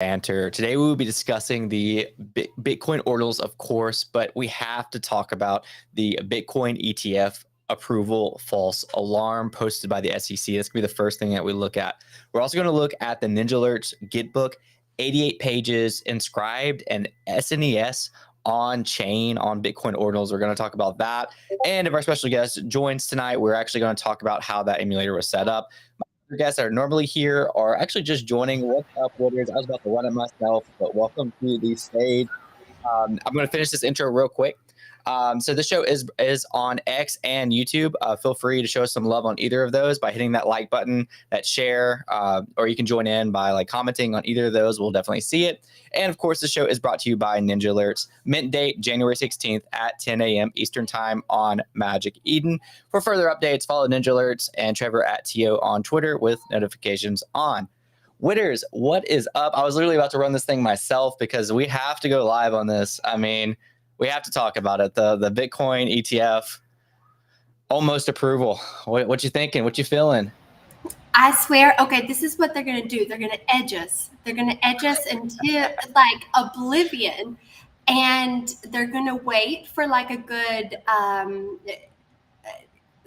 Banter. Today we will be discussing the Bitcoin Ordinals, of course, but we have to talk about the Bitcoin ETF approval false alarm posted by the SEC. That's going to be the first thing that we look at. We're also going to look at the Ninja Alerts Gitbook, 88 pages inscribed and SNES on chain on Bitcoin Ordinals. We're going to talk about that. And if our special guest joins tonight, we're actually going to talk about how that emulator was set up. Guests that are normally here are actually just joining. What's up, Wooders? I was about to run it myself, but welcome to the stage. I'm going to finish this intro real quick. So this show is on X and YouTube. Feel free to show us some love on either of those by hitting that like button, that share, or you can join in by commenting on either of those. We'll definitely see it. And of course, the show is brought to you by Ninja Alerts. Mint date January 16th at 10 a.m. Eastern Time on Magic Eden. For further updates, follow Ninja Alerts and Trevor at TO on Twitter with notifications on. Witters, what is up? I was literally about to run this thing myself because we have to go live on this. I mean, we have to talk about it. The Bitcoin ETF almost approval. What you thinking? What you feeling? I swear, okay, this is what they're going to do. They're going to edge us. They're going to edge us into oblivion. And they're going to wait for a good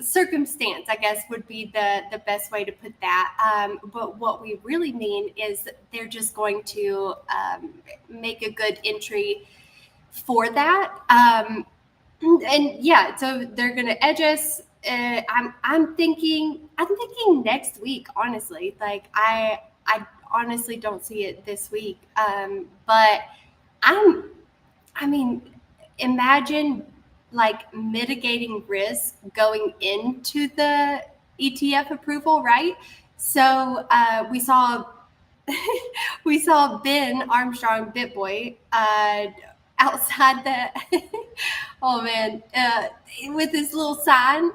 circumstance, I guess, would be the best way to put that. But what we really mean is they're just going to make a good entry for that. And yeah, so they're going to edge us. I'm thinking next week, honestly. I honestly don't see it this week. But imagine mitigating risk going into the ETF approval, right? So we saw Ben Armstrong, BitBoy, outside the oh man, with his little sign,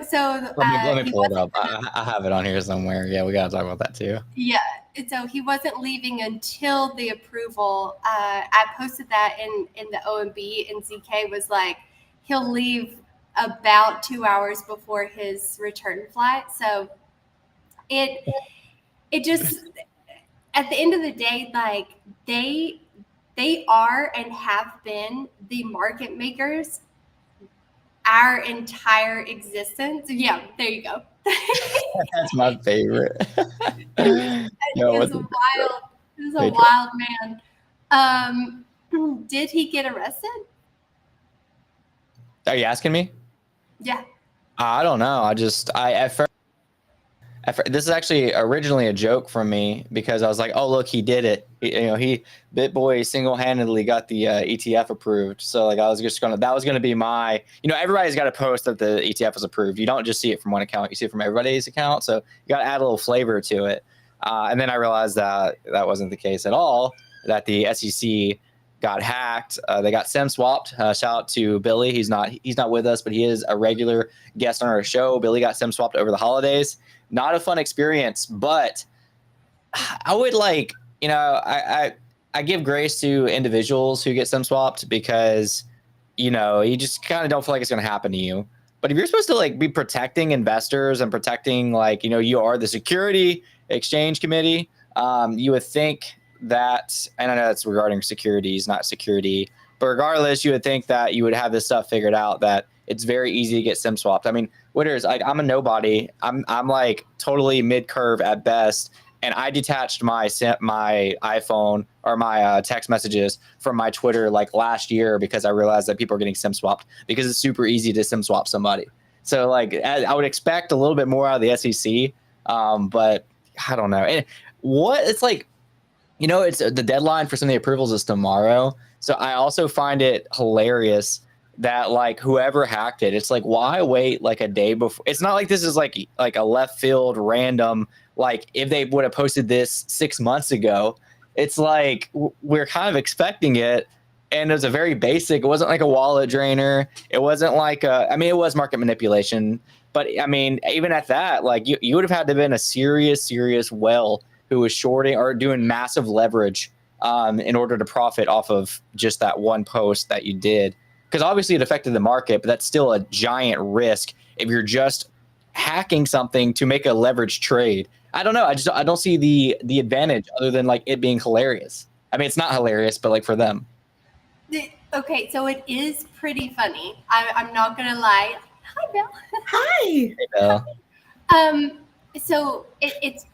so let me pull it up. I have it on here somewhere. Yeah, we gotta talk about that too. Yeah, and so he wasn't leaving until the approval. I posted that in the OMB, and ZK was like, he'll leave about 2 hours before his return flight. So it just, at the end of the day, they are and have been the market makers our entire existence. Yeah, there you go. That's my favorite. He's a wild man. Did he get arrested? Are you asking me? Yeah. I don't know. At first, this is actually originally a joke from me because I was like, oh, look, he did it. BitBoy single-handedly got the ETF approved. So that was going to be my, everybody's got to post that the ETF was approved. You don't just see it from one account. You see it from everybody's account. So you got to add a little flavor to it. And then I realized that wasn't the case at all, that the SEC got hacked. They got SIM swapped. Shout out to Billy. He's not with us, but he is a regular guest on our show. Billy got SIM swapped over the holidays. Not a fun experience, but I would I give grace to individuals who get SIM swapped because, you just kind of don't feel like it's going to happen to you. But if you're supposed to be protecting investors and protecting you are the Security Exchange Committee, you would think that, and I know that's regarding securities, not security, but regardless, you would think that you would have this stuff figured out, that it's very easy to get SIM swapped. I mean, Witters, I'm a nobody. I'm totally mid curve at best, and I detached my iPhone or my text messages from my Twitter last year because I realized that people are getting SIM swapped because it's super easy to SIM swap somebody. So I would expect a little bit more out of the SEC, but I don't know. And it's it's the deadline for some of the approvals is tomorrow. So I also find it hilarious that whoever hacked it, it's why wait a day before? It's not like this is like a left field random, if they would have posted this 6 months ago, it's we're kind of expecting it. And it was a very basic, it wasn't like a wallet drainer. It wasn't it was market manipulation, but even at that, you would have had to have been a serious whale who was shorting or doing massive leverage in order to profit off of just that one post that you did. Because obviously it affected the market, but that's still a giant risk if you're just hacking something to make a leverage trade. I don't know. I don't see the advantage other than like it being hilarious. I mean, it's not hilarious, but like for them. Okay, so it is pretty funny. I'm not gonna lie. Hi, Bill. Hi. Hey, Bill. So it's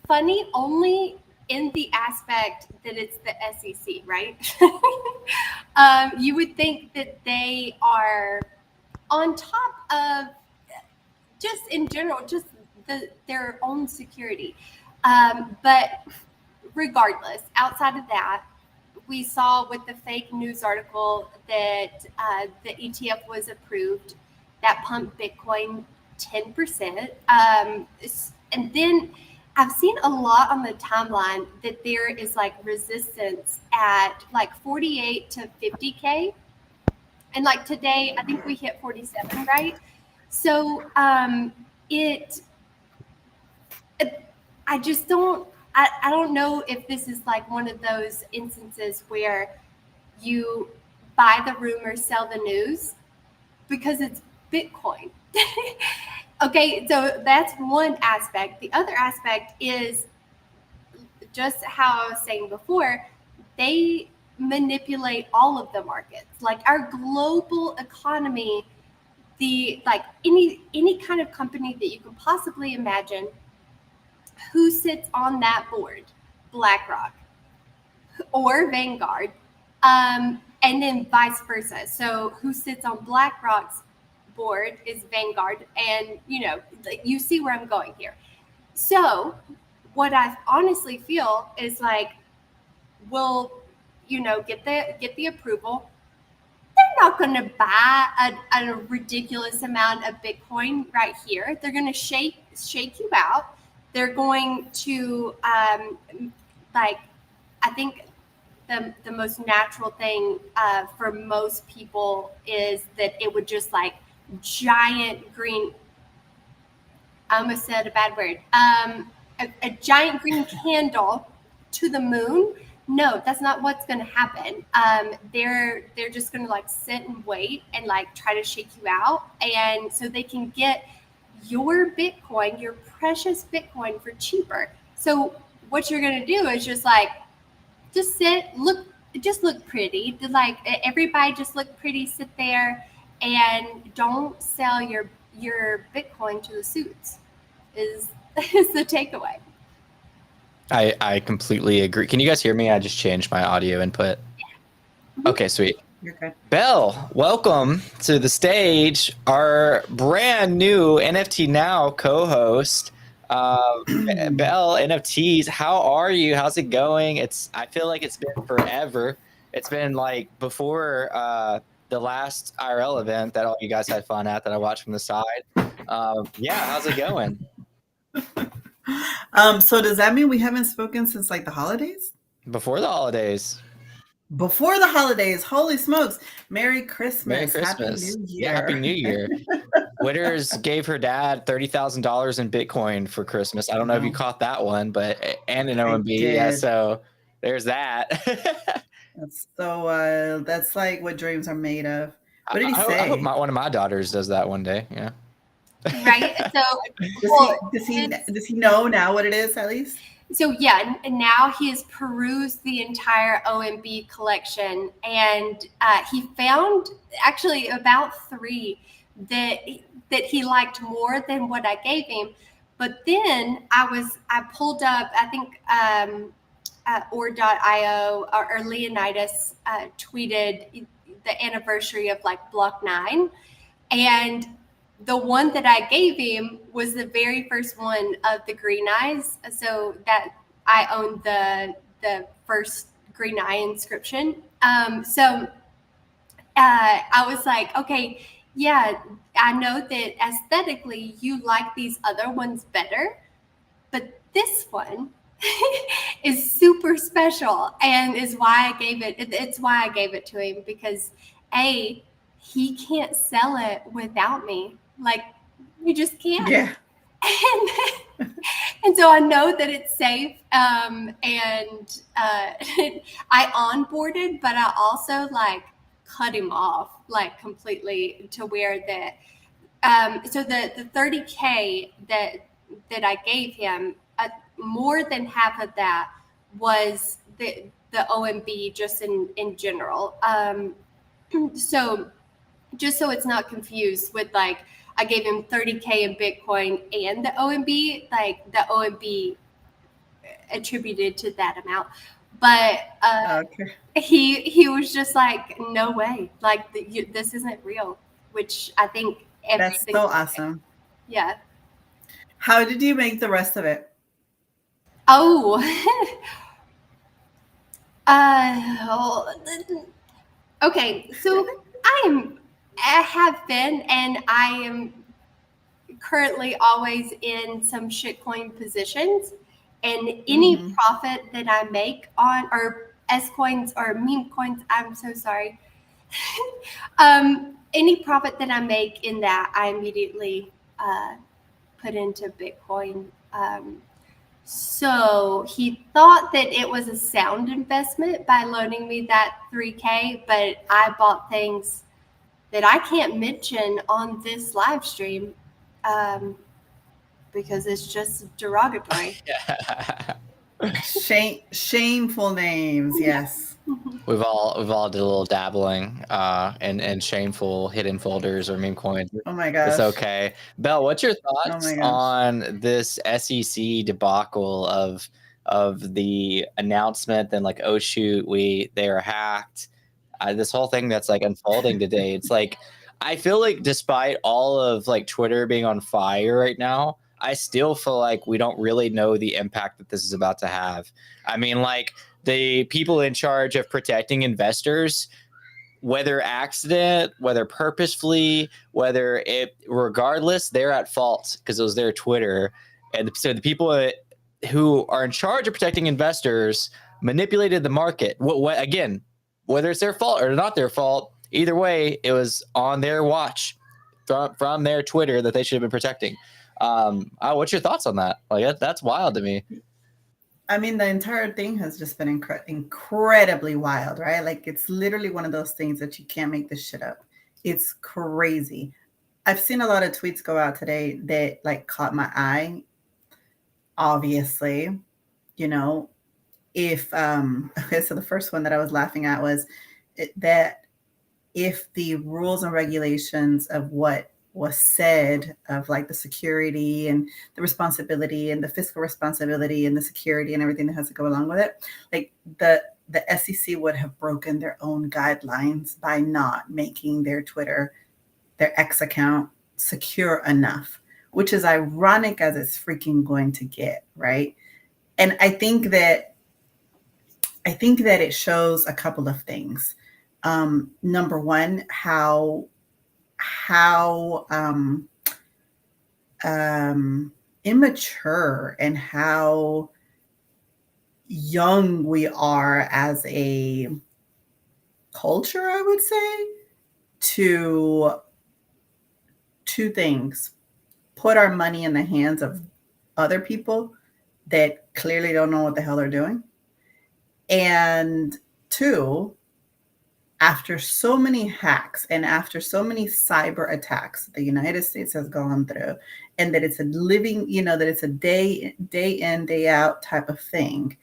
funny only in the aspect that it's the SEC, right? You would think that they are on top of just in general, just their own security. But regardless, outside of that, we saw with the fake news article that the ETF was approved, that pumped Bitcoin 10%. And then I've seen a lot on the timeline that there is like resistance at like 48 to 50K. And like today, I think we hit 47, right? So I just don't, I don't know if this is like one of those instances where you buy the rumor, sell the news, because it's Bitcoin. Okay, so that's one aspect. The other aspect is just how I was saying before, they manipulate all of the markets. Like our global economy, the like any kind of company that you can possibly imagine, who sits on that board? BlackRock or Vanguard, and then vice versa. So who sits on BlackRock's board is Vanguard, and you see where I'm going here. So what I honestly feel is like, we'll get the approval. They're not going to buy a ridiculous amount of Bitcoin right here. They're going to shake you out. They're going to like, I think the most natural thing for most people is that it would just like giant green. I almost said a bad word. A giant green candle to the moon. No, that's not what's going to happen. They're just going to like sit and wait and like try to shake you out, and so they can get your Bitcoin, your precious Bitcoin, for cheaper. So what you're going to do is just sit, look pretty. Like everybody, just look pretty. Sit there and don't sell your Bitcoin to the suits. Is the takeaway. I completely agree. Can you guys hear me? I just changed my audio input. Okay, sweet. You're good. Belle, welcome to the stage. Our brand new NFT Now co-host, Belle NFTs. How are you? How's it going? I feel like it's been forever. It's been like before the last IRL event that all you guys had fun at that I watched from the side. Yeah, how's it going? So does that mean we haven't spoken since like the holidays? Before the holidays. Before the holidays. Holy smokes. Merry Christmas. Merry Christmas. Happy New Year. Yeah, Happy New Year. Witters gave her dad $30,000 in Bitcoin for Christmas. I don't know if you caught that one, but and an OMB. Yeah, so there's that. That's so that's like what dreams are made of. What did he say? I hope one of my daughters does that one day. Yeah. Right. So does he know now what it is at least? So yeah, and now he has perused the entire OMB collection, and he found actually about 3 that he liked more than what I gave him. But then I pulled up, I think or.io or Leonidas tweeted the anniversary of like Block 9, and the one that I gave him was the very first one of the green eyes. So that I owned the first green eye inscription. So I was like, okay, yeah, I know that aesthetically you like these other ones better, but this one is super special, and is why I gave it. It's why I gave it to him, because he can't sell it without me. Like, you just can't. Yeah. And so I know that it's safe. And I onboarded, but I also like cut him off like completely, to where that So the 30K that I gave him, more than half of that was the OMB just in general. So just so it's not confused with like I gave him 30K in Bitcoin and the OMB, like the OMB attributed to that amount. But Okay. he was just like, no way, like this isn't real, which I think That's everything. so awesome. Yeah. How did you make the rest of it? Oh. Okay. So I have been, and I am currently always in some shitcoin positions, and any Mm-hmm. profit that I make on or S coins or meme coins, I'm so sorry. Any profit that I make in that, I immediately put into Bitcoin. So he thought that it was a sound investment by loaning me that 3K, but I bought things that I can't mention on this live stream um, because it's just derogatory. Shameful names. Yes. We've all did a little dabbling in shameful hidden folders or meme coins. Oh my It's gosh. okay. Belle, what's your Oh thoughts my gosh. on this SEC debacle of the announcement and like, oh shoot, they are hacked. This whole thing that's like unfolding today. It's like I feel like despite all of like Twitter being on fire right now, I still feel like we don't really know the impact that this is about to have. I mean, like the people in charge of protecting investors, whether accident, whether purposefully, whether it, regardless, they're at fault because it was their Twitter. And so the people who are in charge of protecting investors manipulated the market. What again, whether it's their fault or not their fault, either way, it was on their watch from their Twitter that they should have been protecting. What's your thoughts on that? Like that's wild to me. I mean, the entire thing has just been incredibly wild, right? Like, it's literally one of those things that you can't make this shit up. It's crazy. I've seen a lot of tweets go out today that like caught my eye. Obviously, you know, if okay, so the first one that I was laughing at was that if the rules and regulations of what was said of like the security and the responsibility and the fiscal responsibility and the security and everything that has to go along with it, like the SEC would have broken their own guidelines by not making their Twitter, their X account secure enough, which is ironic as it's freaking going to get, right? And I think that it shows a couple of things. Number one, how immature and how young we are as a culture, I would say, to two things: put our money in the hands of other people that clearly don't know what the hell they're doing, and two, after so many hacks and after so many cyber attacks the United States has gone through, and that it's a living, that it's a day in, day out type of thing,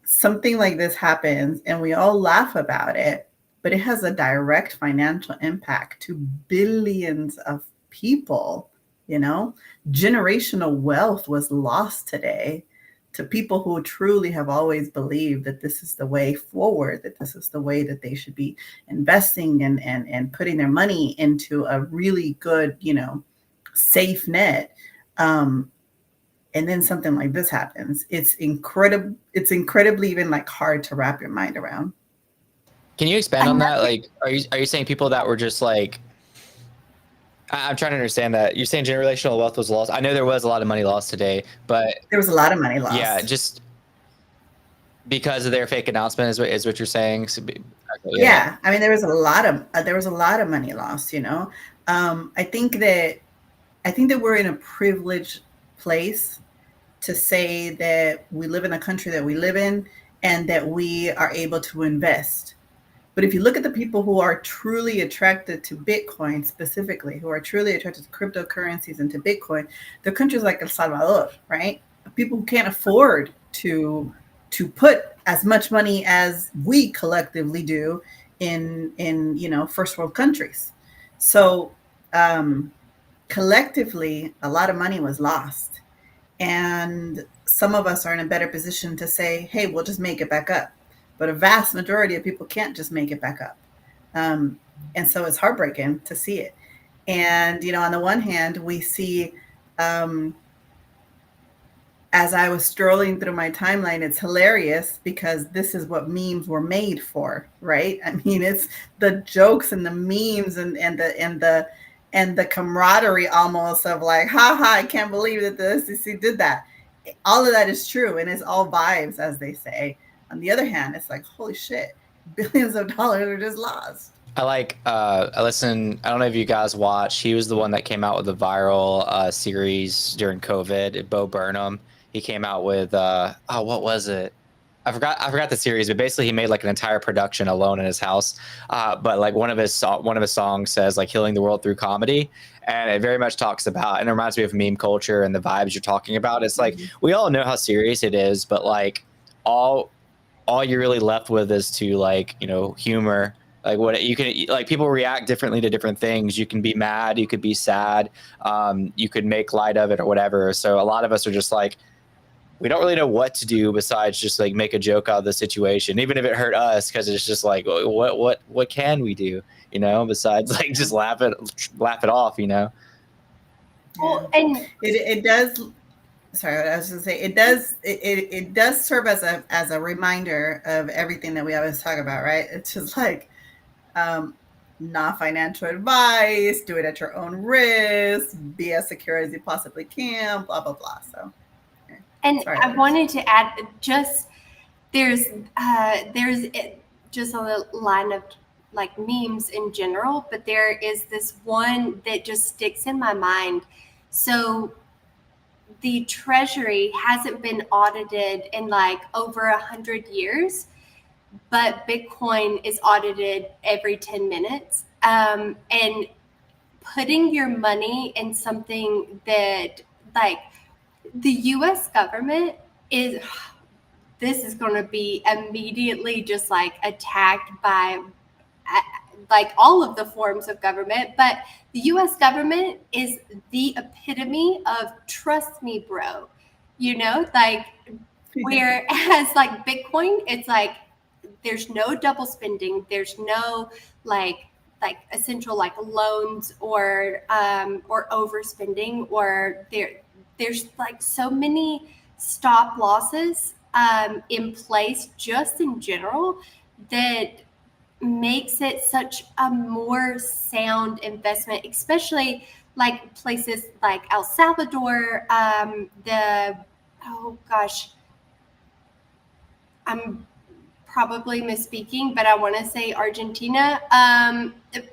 something like this happens and we all laugh about it, but it has a direct financial impact to billions of people. Generational wealth was lost today to people who truly have always believed that this is the way forward, that this is the way that they should be investing and putting their money into a really good, safe net. And then something like this happens. It's incredible. It's incredibly even like hard to wrap your mind around. Can you expand on that? Like, are you saying people that were just like, I'm trying to understand that. You're saying generational wealth was lost. I know there was a lot of money lost today, but there was a lot of money lost. Yeah, just because of their fake announcement is what you're saying. So, okay, yeah, I mean, there was a lot of money lost. I think that we're in a privileged place to say that we live in the country that we live in and that we are able to invest. But if you look at the people who are truly attracted to Bitcoin specifically, who are truly attracted to cryptocurrencies and to Bitcoin, they're countries like El Salvador, right? People who can't afford to put as much money as we collectively do in first world countries. So collectively, a lot of money was lost. And some of us are in a better position to say, hey, we'll just make it back up. But a vast majority of people can't just make it back up. And so it's heartbreaking to see it. And, on the one hand, we see, as I was strolling through my timeline, it's hilarious because this is what memes were made for, right? I mean, it's the jokes and the memes and the camaraderie almost of like, haha, I can't believe that the SEC did that. All of that is true, and it's all vibes, as they say. On the other hand, it's like, holy shit, billions of dollars are just lost. I listen, I don't know if you guys watch, he was the one that came out with the viral series during COVID, Bo Burnham. He came out with, what was it? I forgot the series, but basically he made like an entire production alone in his house. But like one of his songs says like healing the world through comedy. And it very much talks about, and it reminds me of meme culture and the vibes you're talking about. It's like, we all know how serious it is, but like all you're really left with is to like, humor. Like what you can, like people react differently to different things. You can be mad, you could be sad, you could make light of it or whatever. So a lot of us are just like, we don't really know what to do besides just like make a joke out of the situation, even if it hurt us, because it's just like, what can we do, besides like just laugh it off, Well, and it does. Sorry, I was going to say it does serve as a reminder of everything that we always talk about, right? It's just like, not financial advice, do it at your own risk, be as secure as you possibly can, blah blah blah. So. And I wanted to add, just there's just on the line of like memes in general, but there is this one that just sticks in my mind. So the Treasury hasn't been audited in like over 100 years, but Bitcoin is audited every 10 minutes. And putting your money in something that like, the US government this is going to be immediately just like attacked by like all of the forms of government, but the US government is the epitome of trust me, bro. Like whereas like Bitcoin, it's like there's no double spending, there's no like essential like loans or overspending, or there's like so many stop losses in place just in general that makes it such a more sound investment, especially like places like El Salvador, I'm probably misspeaking, but I want to say Argentina,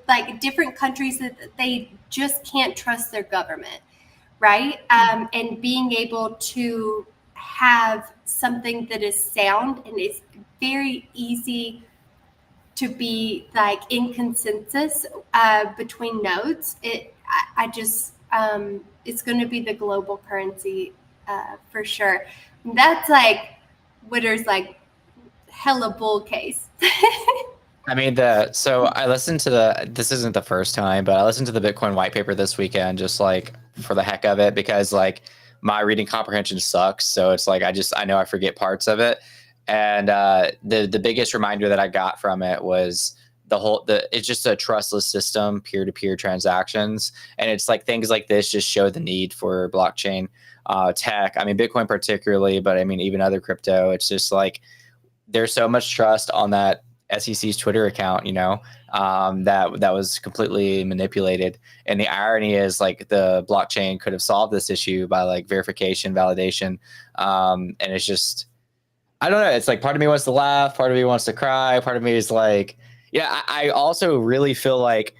like different countries that they just can't trust their government. Right. And being able to have something that is sound and is very easy to be like in consensus between nodes. It's going to be the global currency for sure. That's like Witter's like hella bull case. I mean, so I listened to this isn't the first time, but I listened to the Bitcoin white paper this weekend, just like for the heck of it, because like my reading comprehension sucks. So it's like, I know I forget parts of it. And the biggest reminder that I got from it was it's just a trustless system, peer-to-peer transactions. And it's like things like this just show the need for blockchain tech. I mean, Bitcoin particularly, but I mean, even other crypto, it's just like, there's so much trust on that SEC's Twitter account, that was completely manipulated. And the irony is like the blockchain could have solved this issue by like verification, validation. And it's just, I don't know. It's like part of me wants to laugh, part of me wants to cry, part of me is like, yeah, I also really feel like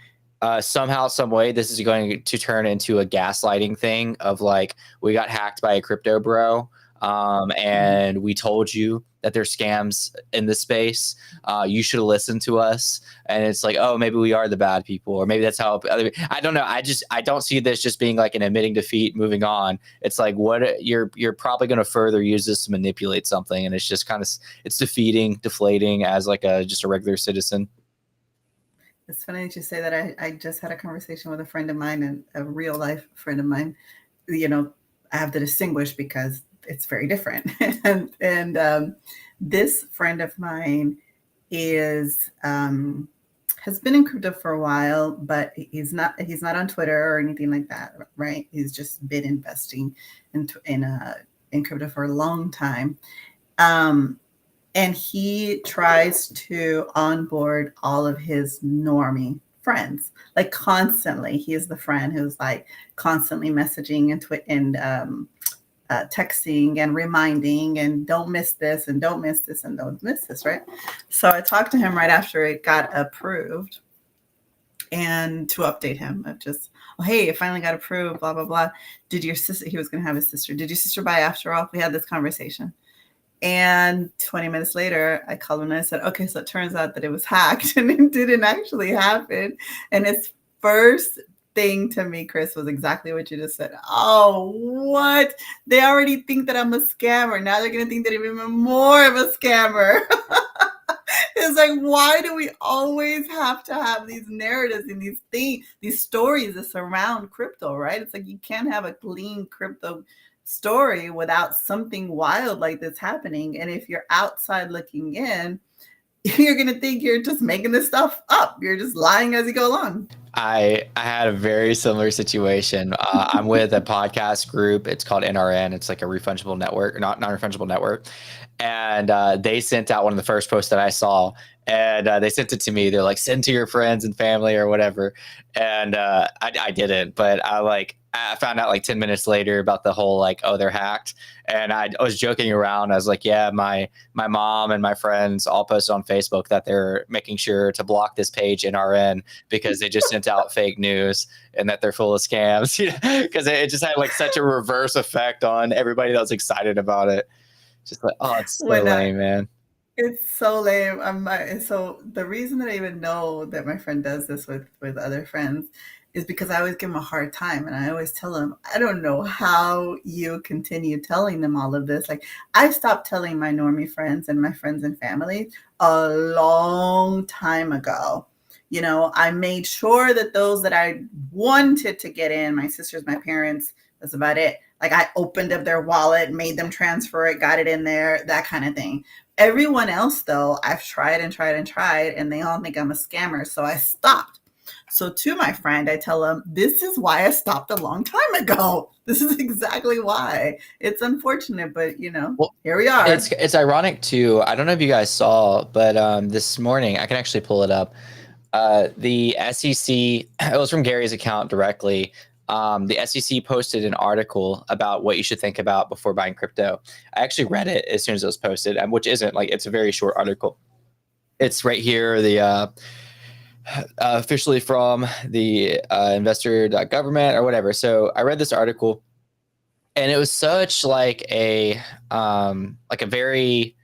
somehow, some way, this is going to turn into a gaslighting thing of like, we got hacked by a crypto bro. and we told you that there's scams in this space. You should have listened to us. And it's like, oh, maybe we are the bad people, or maybe that's how other. I don't know. I don't see this just being like an admitting defeat, moving on. It's like what you're probably going to further use this to manipulate something, and it's just kind of it's deflating as like just a regular citizen. It's funny that you say that. I just had a conversation with a friend of mine, and a real life friend of mine. You know, I have to distinguish because it's very different. and this friend of mine is has been in crypto for a while, but he's not on Twitter or anything like that, right? He's just been investing in crypto for a long time. And he tries to onboard all of his normie friends, like constantly. He is the friend who's like constantly messaging and texting and reminding, and don't miss this, and don't miss this, and don't miss this, right? So I talked to him right after it got approved, and to update him of just, oh, hey, it finally got approved, blah, blah, blah. Did your sister, he was going to have his sister, did your sister buy after all? We had this conversation. And 20 minutes later, I called him and I said, okay, so it turns out that it was hacked and it didn't actually happen. And his first thing to me, Chris, was exactly what you just said. Oh, what? They already think that I'm a scammer. Now they're going to think that I'm even more of a scammer. It's like, why do we always have to have these narratives and these stories that surround crypto, right? It's like you can't have a clean crypto story without something wild like this happening. And if you're outside looking in, you're going to think you're just making this stuff up. You're just lying as you go along. I had a very similar situation. I'm with a podcast group. It's called NRN. It's like a refundable network, not non-refundable network. And they sent out one of the first posts that I saw, and they sent it to me. They're like, send to your friends and family or whatever. And I didn't, but I found out like 10 minutes later about the whole like, oh, they're hacked. And I was joking around. I was like, yeah, my mom and my friends all posted on Facebook that they're making sure to block this page NRN because they just sent out fake news and that they're full of scams. Because it just had like such a reverse effect on everybody that was excited about it. Just like, oh, it's so lame, man. It's so lame. So the reason that I even know that my friend does this with other friends is because I always give them a hard time. And I always tell them, I don't know how you continue telling them all of this. Like, I stopped telling my normie friends and my friends and family a long time ago. You know, I made sure that those that I wanted to get in, my sisters, my parents, that's about it. Like, I opened up their wallet, made them transfer it, got it in there, that kind of thing. Everyone else, though, I've tried and tried and tried, and they all think I'm a scammer. So I stopped. So to my friend, I tell him, this is why I stopped a long time ago. This is exactly why. It's unfortunate, but, you know, here we are. It's ironic, too. I don't know if you guys saw, but this morning, I can actually pull it up. The SEC, it was from Gary's account directly. The SEC posted an article about what you should think about before buying crypto. I actually read it as soon as it was posted, which isn't like, it's a very short article. It's right here, the officially from the investor.government or whatever. So I read this article, and it was such like a very,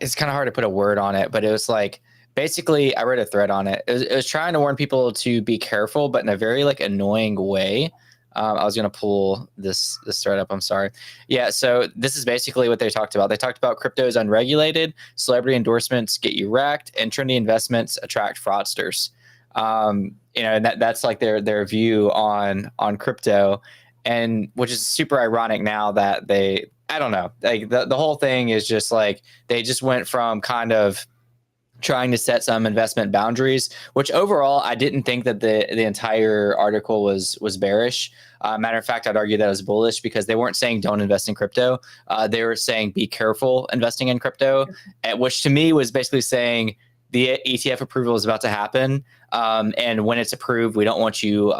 it's kind of hard to put a word on it, but it was like, basically, I read a thread on it. It was trying to warn people to be careful, but in a very like annoying way. I was going to pull this thread up. I'm sorry. Yeah. So this is basically what they talked about. They talked about crypto is unregulated. Celebrity endorsements get you wrecked, and trendy investments attract fraudsters. And that's like their view on crypto, and which is super ironic now that I don't know, like the whole thing is just like, they just went from kind of trying to set some investment boundaries, which overall I didn't think that the entire article was bearish. Matter of fact, I'd argue that it was bullish, because they weren't saying don't invest in crypto. They were saying be careful investing in crypto, which to me was basically saying the ETF approval is about to happen. And when it's approved, we don't want you,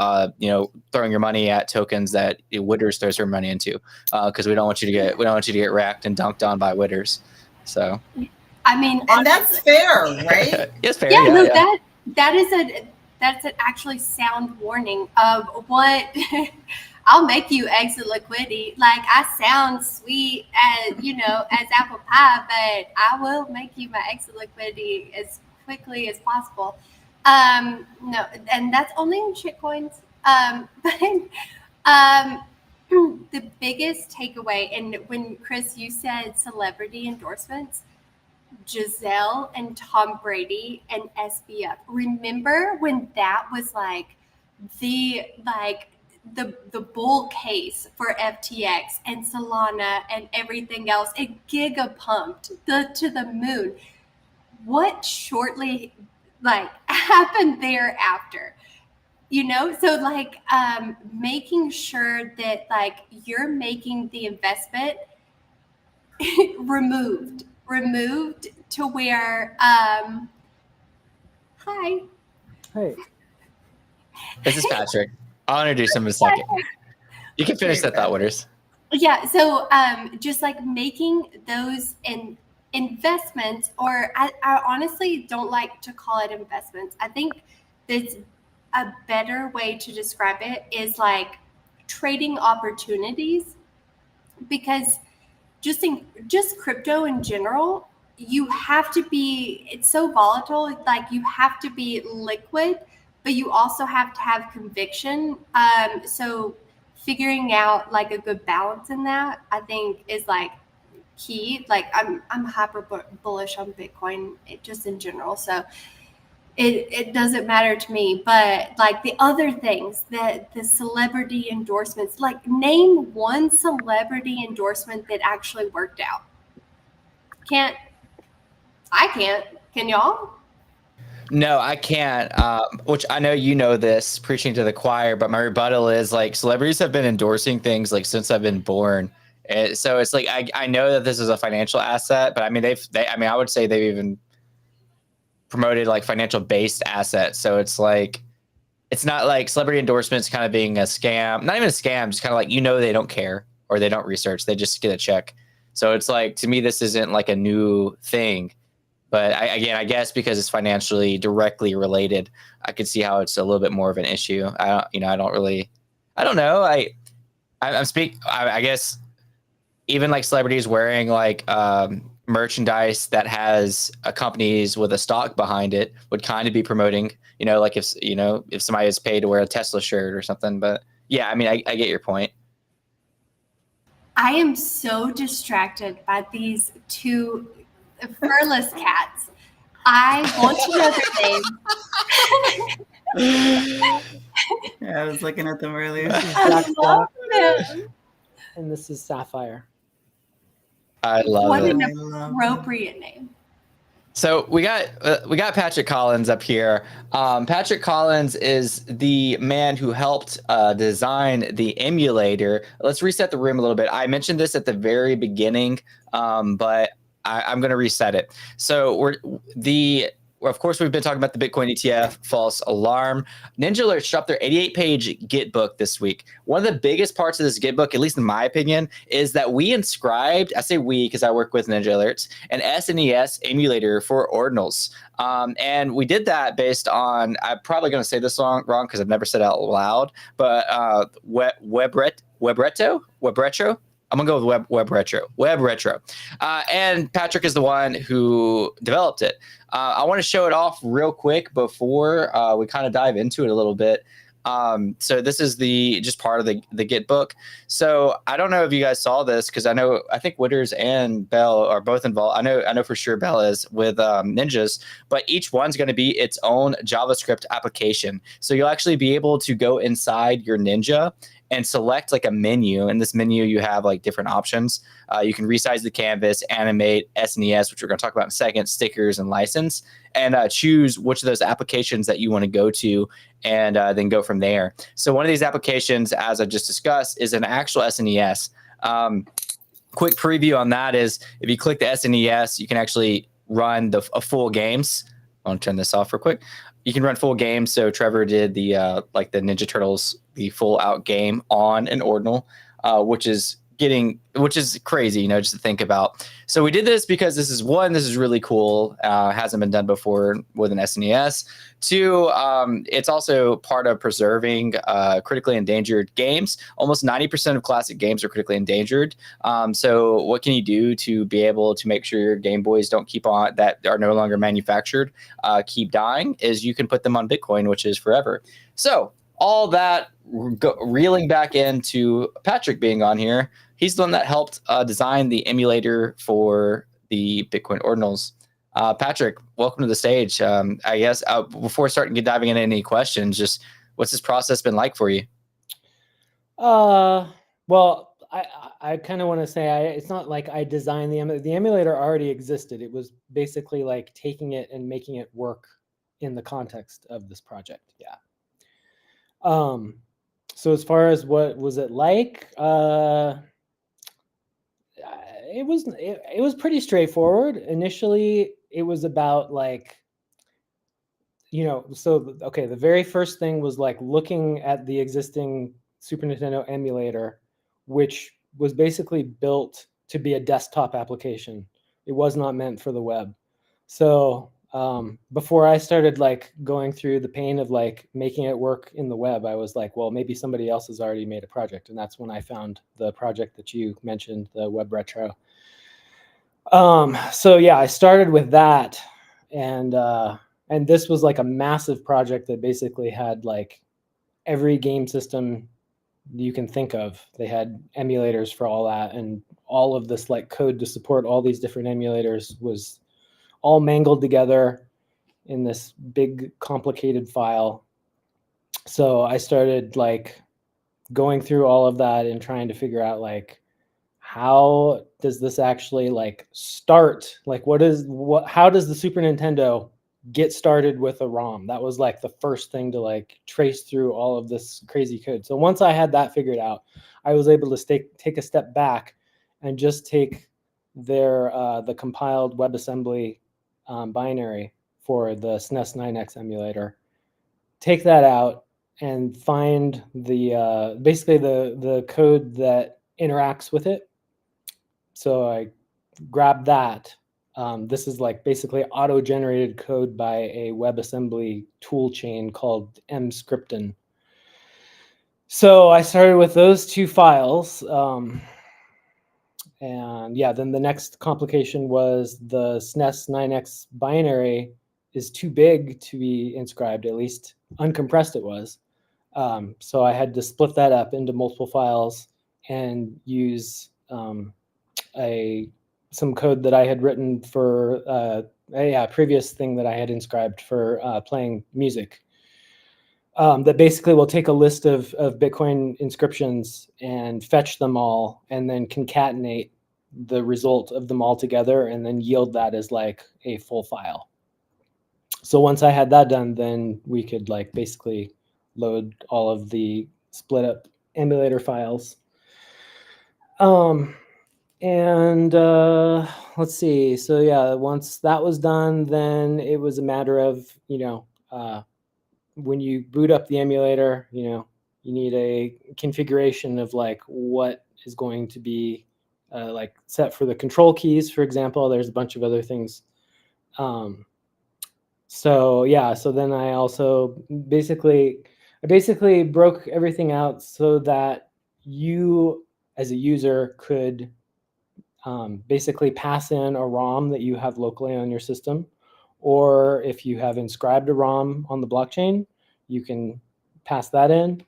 throwing your money at tokens that Witters throws her money into, because we don't want you to get wrecked and dunked on by Witters. So. I mean, and that's fair, right? Yes, fair. That's an actually sound warning of what I'll make you exit liquidity. Like, I sound sweet as, as apple pie, but I will make you my exit liquidity as quickly as possible. No, and that's only in shitcoins. But the biggest takeaway, and when Chris, you said celebrity endorsements, Giselle and Tom Brady and SBF. Remember when that was like the bull case for FTX and Solana and everything else? It giga pumped to the moon. What shortly happened thereafter? So making sure that you're making the investment removed to where hi. Hey. This is Patrick. I'll introduce him in a second. You can finish that thought, Witters. Yeah, so just making those investments, or I honestly don't like to call it investments. I think that's a better way to describe it is trading opportunities, because just crypto in general, you have to be, it's so volatile, you have to be liquid, but you also have to have conviction. So figuring out a good balance in that, I think, is key. I'm hyper bullish on Bitcoin just in general, so it doesn't matter to me. But the other things, that the celebrity endorsements, name one celebrity endorsement that actually worked out. I can't. Can y'all? No, I can't. Which I know you know this, preaching to the choir, but my rebuttal is celebrities have been endorsing things since I've been born. So it's I know that this is a financial asset, but I mean I would say they've even promoted financial based assets. So it's it's not celebrity endorsements kind of being a scam, not even a scam, just kind of they don't care or they don't research, they just get a check. So it's to me, this isn't a new thing. But I guess because it's financially directly related, I could see how it's a little bit more of an issue. I don't know. I guess even celebrities wearing merchandise that has companies with a stock behind it would kind of be promoting, if somebody is paid to wear a Tesla shirt or something. But yeah, I mean, I get your point. I am so distracted by these two furless cats. I want to know their names. Yeah, I was looking at them earlier. I love them. And this is Sapphire. I love what it. An appropriate name. So we got Patrick Collins up here. Patrick Collins is the man who helped design the emulator. Let's reset the room a little bit. I mentioned this at the very beginning, but I'm going to reset it. So of course, we've been talking about the Bitcoin ETF false alarm. Ninja Alerts dropped their 88-page Git book this week. One of the biggest parts of this Git book, at least in my opinion, is that we inscribed, I say we because I work with Ninja Alerts, an SNES emulator for Ordinals. And we did that based on, I'm probably going to say this wrong because I've never said it out loud, but WebRetro? I'm going to go with Web Retro. And Patrick is the one who developed it. I want to show it off real quick before we kind of dive into it a little bit. So this is just part of the Git book. So I don't know if you guys saw this, because I think Witters and Bell are both involved. I know for sure Bell is with Ninjas, but each one's going to be its own JavaScript application. So you'll actually be able to go inside your Ninja and select a menu. In this menu, you have different options. You can resize the canvas, animate, SNES, which we're going to talk about in a second, stickers, and license, and choose which of those applications that you want to go to, and then go from there. So one of these applications, as I just discussed, is an actual SNES. Quick preview on that is if you click the SNES, you can actually run a full games. I want to turn this off real quick. You can run full games. So Trevor did the the Ninja Turtles, the full out game on an Ordinal, which is getting, which is crazy, just to think about. So we did this because this is really cool. Hasn't been done before with an SNES. Two, it's also part of preserving critically endangered games. Almost 90% of classic games are critically endangered. So what can you do to be able to make sure your Game Boys don't that are no longer manufactured, keep dying, is you can put them on Bitcoin, which is forever. So all that reeling back into Patrick being on here. He's the one that helped design the emulator for the Bitcoin Ordinals. Patrick, welcome to the stage. I guess before diving into any questions, just what's this process been like for you? Well, I kind of want to say it's not like I designed the emulator already existed. It was basically like taking it and making it work in the context of this project. Yeah. So as far as what was it like, it was pretty straightforward. Initially, it was about like, the very first thing was like looking at the existing Super Nintendo emulator, which was basically built to be a desktop application. It was not meant for the web. So before I started like going through the pain of like making it work in the web, I was like, well, maybe somebody else has already made a project. And that's when I found the project that you mentioned, the Web Retro. So yeah, I started with that, and this was like a massive project that basically had like every game system you can think of. They had emulators for all that, and all of this like code to support all these different emulators was all mangled together in this big complicated file. So I started like going through all of that and trying to figure out like, how does this actually like start? Like how does the Super Nintendo get started with a ROM? That was like the first thing to like trace through all of this crazy code. So once I had that figured out, I was able to take a step back and just take the compiled WebAssembly binary for the SNES 9X emulator, take that out and find the basically the code that interacts with it. So I grabbed that. This is like basically auto-generated code by a WebAssembly tool chain called mscripten. So I started with those two files. And yeah, then the next complication was the SNES 9X binary is too big to be inscribed, at least uncompressed it was. So I had to split that up into multiple files and use some code that I had written for a previous thing that I had inscribed for playing music. That basically will take a list of Bitcoin inscriptions and fetch them all, and then concatenate the result of them all together, and then yield that as like a full file. So once I had that done, then we could like basically load all of the split up emulator files. And let's see. So yeah, once that was done, then it was a matter of, when you boot up the emulator, you need a configuration of like what is going to be like set for the control keys, for example. There's a bunch of other things. So yeah, so then I also basically broke everything out so that you as a user could basically pass in a ROM that you have locally on your system, or if you have inscribed a ROM on the blockchain, you can pass that in.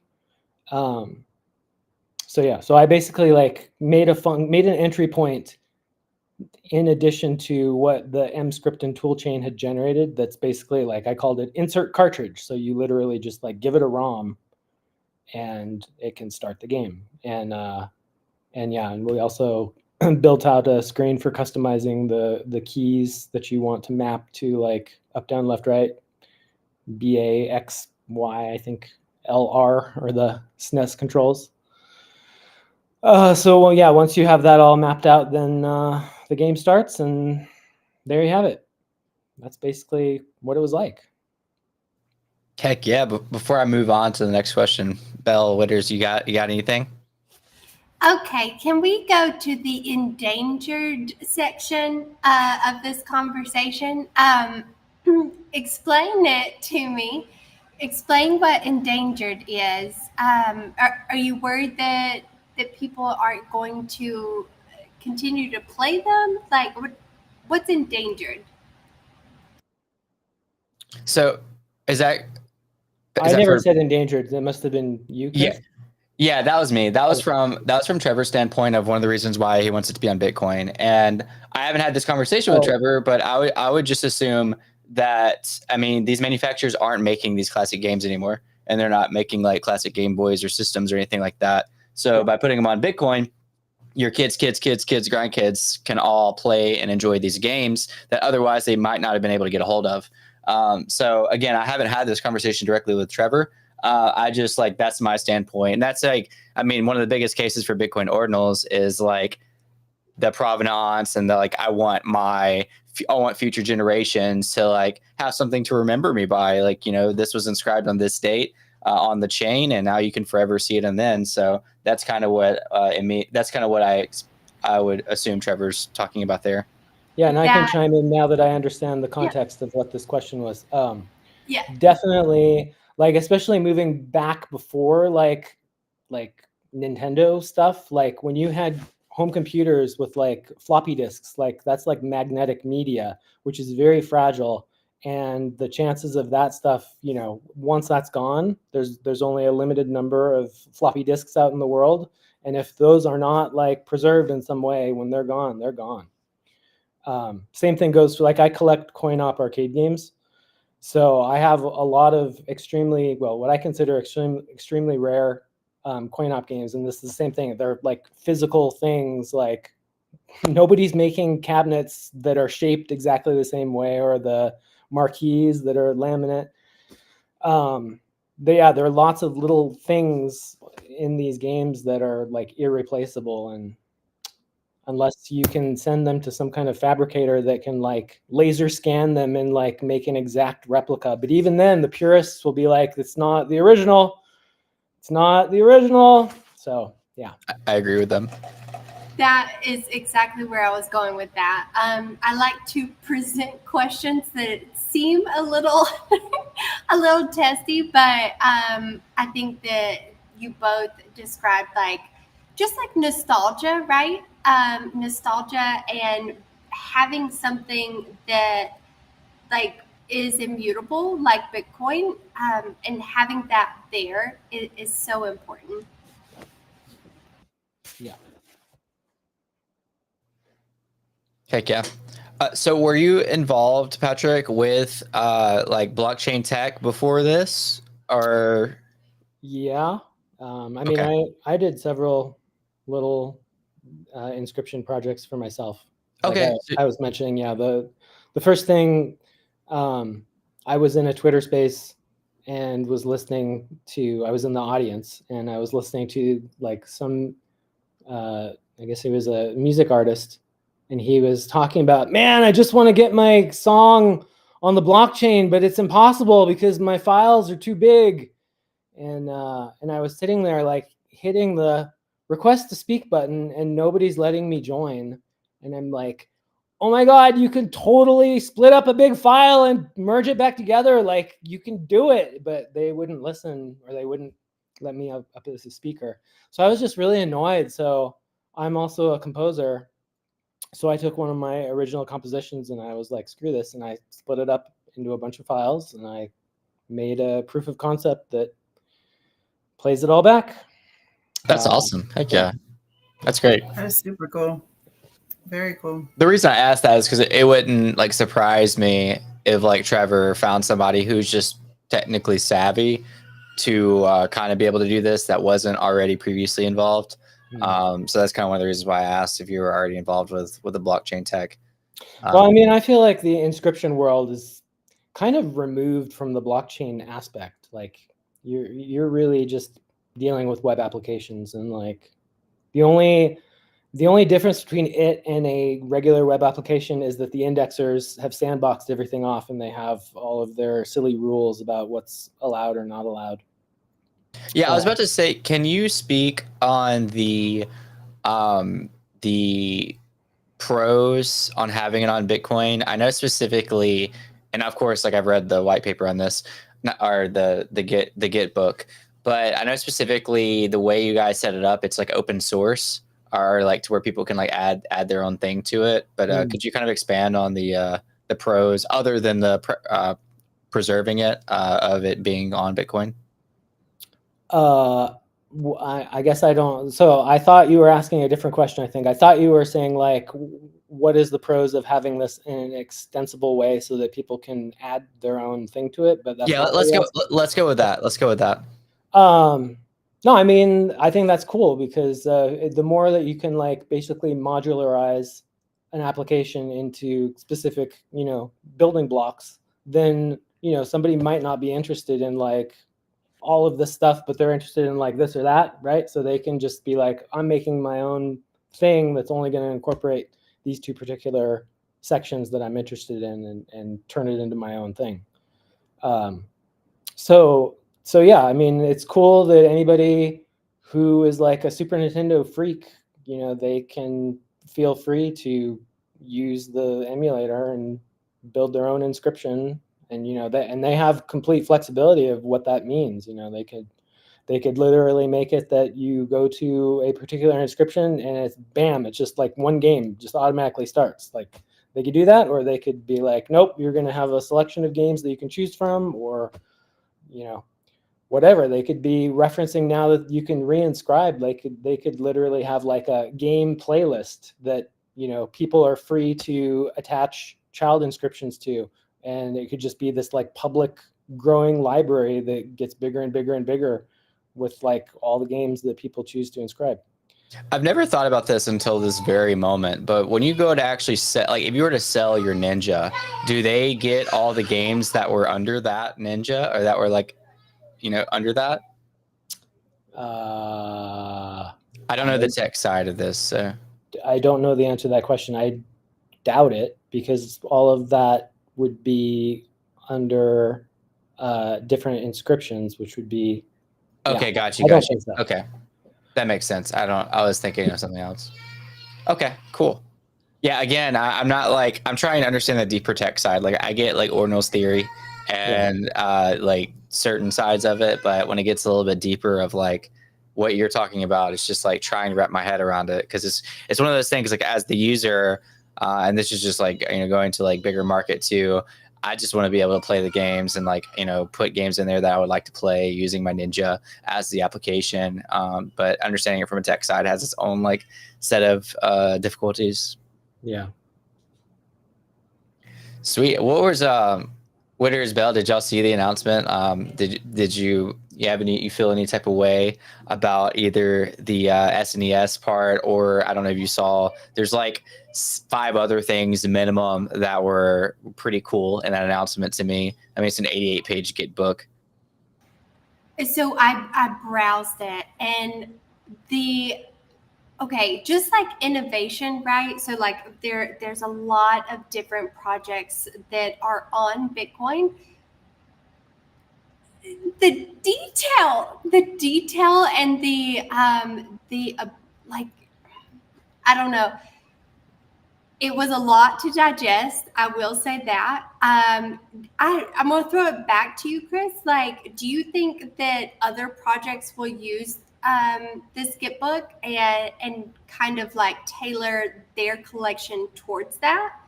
So yeah, so I basically like made an entry point in addition to what the mscripten toolchain had generated. That's basically like, I called it insert cartridge. So you literally just like give it a ROM and it can start the game. And yeah, and we also built out a screen for customizing the keys that you want to map to like up, down, left, right, B, A, X, Y, I think LR are the SNES controls. So well, yeah, once you have that all mapped out, then the game starts, and there you have it. That's basically what it was like. Heck yeah! But before I move on to the next question, Belle Witters, you got anything? Okay, can we go to the endangered section of this conversation? Explain it to me. Explain what endangered is. Are you worried that people aren't going to continue to play them? Like, what's endangered? So is that I that never for? said endangered. That must have been you, Yeah. Chris. Yeah, that was me. That was from Trevor's standpoint of one of the reasons why he wants it to be on Bitcoin. And I haven't had this conversation with Oh, Trevor, but I would just assume that, I mean, these manufacturers aren't making these classic games anymore, and they're not making like classic Game Boys or systems or anything like that. So yeah. by putting them on Bitcoin, your kids, grandkids can all play and enjoy these games that otherwise they might not have been able to get a hold of. So again, I haven't had this conversation directly with Trevor. I just like, that's my standpoint. And that's like, I mean, one of the biggest cases for Bitcoin Ordinals is like the provenance and the like, I want future generations to like have something to remember me by. Like, this was inscribed on this date on the chain, and now you can forever see it. And then, so that's kind of what that's kind of what I would assume Trevor's talking about there. Yeah, and I can That, chime in now that I understand the context of what this question was. yeah. Definitely, like especially moving back before like Nintendo stuff, like when you had home computers with like floppy disks, like that's like magnetic media, which is very fragile. And the chances of that stuff, once that's gone, there's only a limited number of floppy disks out in the world. And if those are not like preserved in some way, when they're gone, they're gone. Same thing goes for like I collect coin-op arcade games. So I have a lot of what I consider extremely rare coin-op games, and this is the same thing. They're like physical things. Like nobody's making cabinets that are shaped exactly the same way, or the marquees that are laminate. There are lots of little things in these games that are like irreplaceable, and unless you can send them to some kind of fabricator that can like laser scan them and like make an exact replica. But even then, the purists will be like, it's not the original. It's not the original. So yeah. I agree with them. That is exactly where I was going with that. I like to present questions that seem a little, a little testy, but I think that you both described just like nostalgia, right? Nostalgia and having something that like is immutable, like Bitcoin, and having that there is so important. Yeah. Heck yeah. So were you involved, Patrick, with like blockchain tech before this, or? Yeah. I mean, Okay. I did several little inscription projects for myself. Like Okay. I was mentioning, yeah, the first thing, I was in a Twitter space and was listening to, I was in the audience and I was listening to like some, I guess he was a music artist, and he was talking about, man, I just want to get my song on the blockchain, but it's impossible because my files are too big. And I was sitting there like hitting the request to speak button, and nobody's letting me join. And I'm like, oh my God, you can totally split up a big file and merge it back together. Like you can do it, but they wouldn't listen, or they wouldn't let me up as a speaker. So I was just really annoyed. So I'm also a composer. So I took one of my original compositions and I was like, screw this. And I split it up into a bunch of files, and I made a proof of concept that plays it all back. That's awesome. Heck yeah. That's great. That is super cool. Very cool. The reason I asked that is because it wouldn't like surprise me if like Trevor found somebody who's just technically savvy to kind of be able to do this that wasn't already previously involved. So that's kind of one of the reasons why I asked if you were already involved with the blockchain tech. Well, I mean, I feel like the inscription world is kind of removed from the blockchain aspect. Like you're really just dealing with web applications, and like the only difference between it and a regular web application is that the indexers have sandboxed everything off, and they have all of their silly rules about what's allowed or not allowed. Yeah, I was about to say, can you speak on the the pros on having it on Bitcoin. I know specifically, and of course, like I've read the white paper on this, or the Git book, but I know specifically the way you guys set it up. It's like open source, or like to where people can like add their own thing to it. But could you kind of expand on the pros other than the preserving it of it being on Bitcoin? I guess I don't. So I thought you were asking a different question. I think I thought you were saying like, what is the pros of having this in an extensible way so that people can add their own thing to it? But that's Yeah, not let's go. Let's go with that. Let's go with that. No, I mean, I think that's cool because the more that you can like basically modularize an application into specific, building blocks, then, somebody might not be interested in like all of this stuff, but they're interested in like this or that, right? So they can just be like, I'm making my own thing that's only going to incorporate these two particular sections that I'm interested in and turn it into my own thing. So yeah, I mean, it's cool that anybody who is like a Super Nintendo freak, they can feel free to use the emulator and build their own inscription, and they have complete flexibility of what that means. They could literally make it that you go to a particular inscription and it's bam, it's just like one game just automatically starts. Like they could do that, or they could be like, nope, you're going to have a selection of games that you can choose from, or whatever. They could be referencing now that you can reinscribe. They could literally have like a game playlist that people are free to attach child inscriptions to, and it could just be this like public growing library that gets bigger and bigger and bigger with like all the games that people choose to inscribe. I've never thought about this until this very moment, but when you go to actually sell, like if you were to sell your Ninja, do they get all the games that were under that Ninja, or that were like, under that? I don't know the tech side of this, so. I don't know the answer to that question. I doubt it, because all of that would be under different inscriptions, which would be. Okay, yeah, got you. So. Okay, that makes sense. I was thinking of something else. Okay, cool. Yeah, again, I'm not like, I'm trying to understand the deeper tech side. Like I get like ordinals theory and like certain sides of it, but when it gets a little bit deeper of like what you're talking about, it's just like trying to wrap my head around it, because it's one of those things like as the user, and this is just like going to like bigger market too. I just want to be able to play the games and like put games in there that I would like to play using my Ninja as the application. But understanding it from a tech side has its own like set of difficulties. Yeah. Sweet. What was Witter's Bell? Did y'all see the announcement? Did you feel any type of way about either the SNES part, or I don't know if you saw, there's like 5 other things minimum that were pretty cool in that announcement to me. I mean, it's an 88-page Git book. So I browsed it, and just like innovation, right? So like there's a lot of different projects that are on Bitcoin. The detail and the like, I don't know. It was a lot to digest. I will say that. I'm going to throw it back to you, Chris. Like, do you think that other projects will use this Git book and kind of like tailor their collection towards that?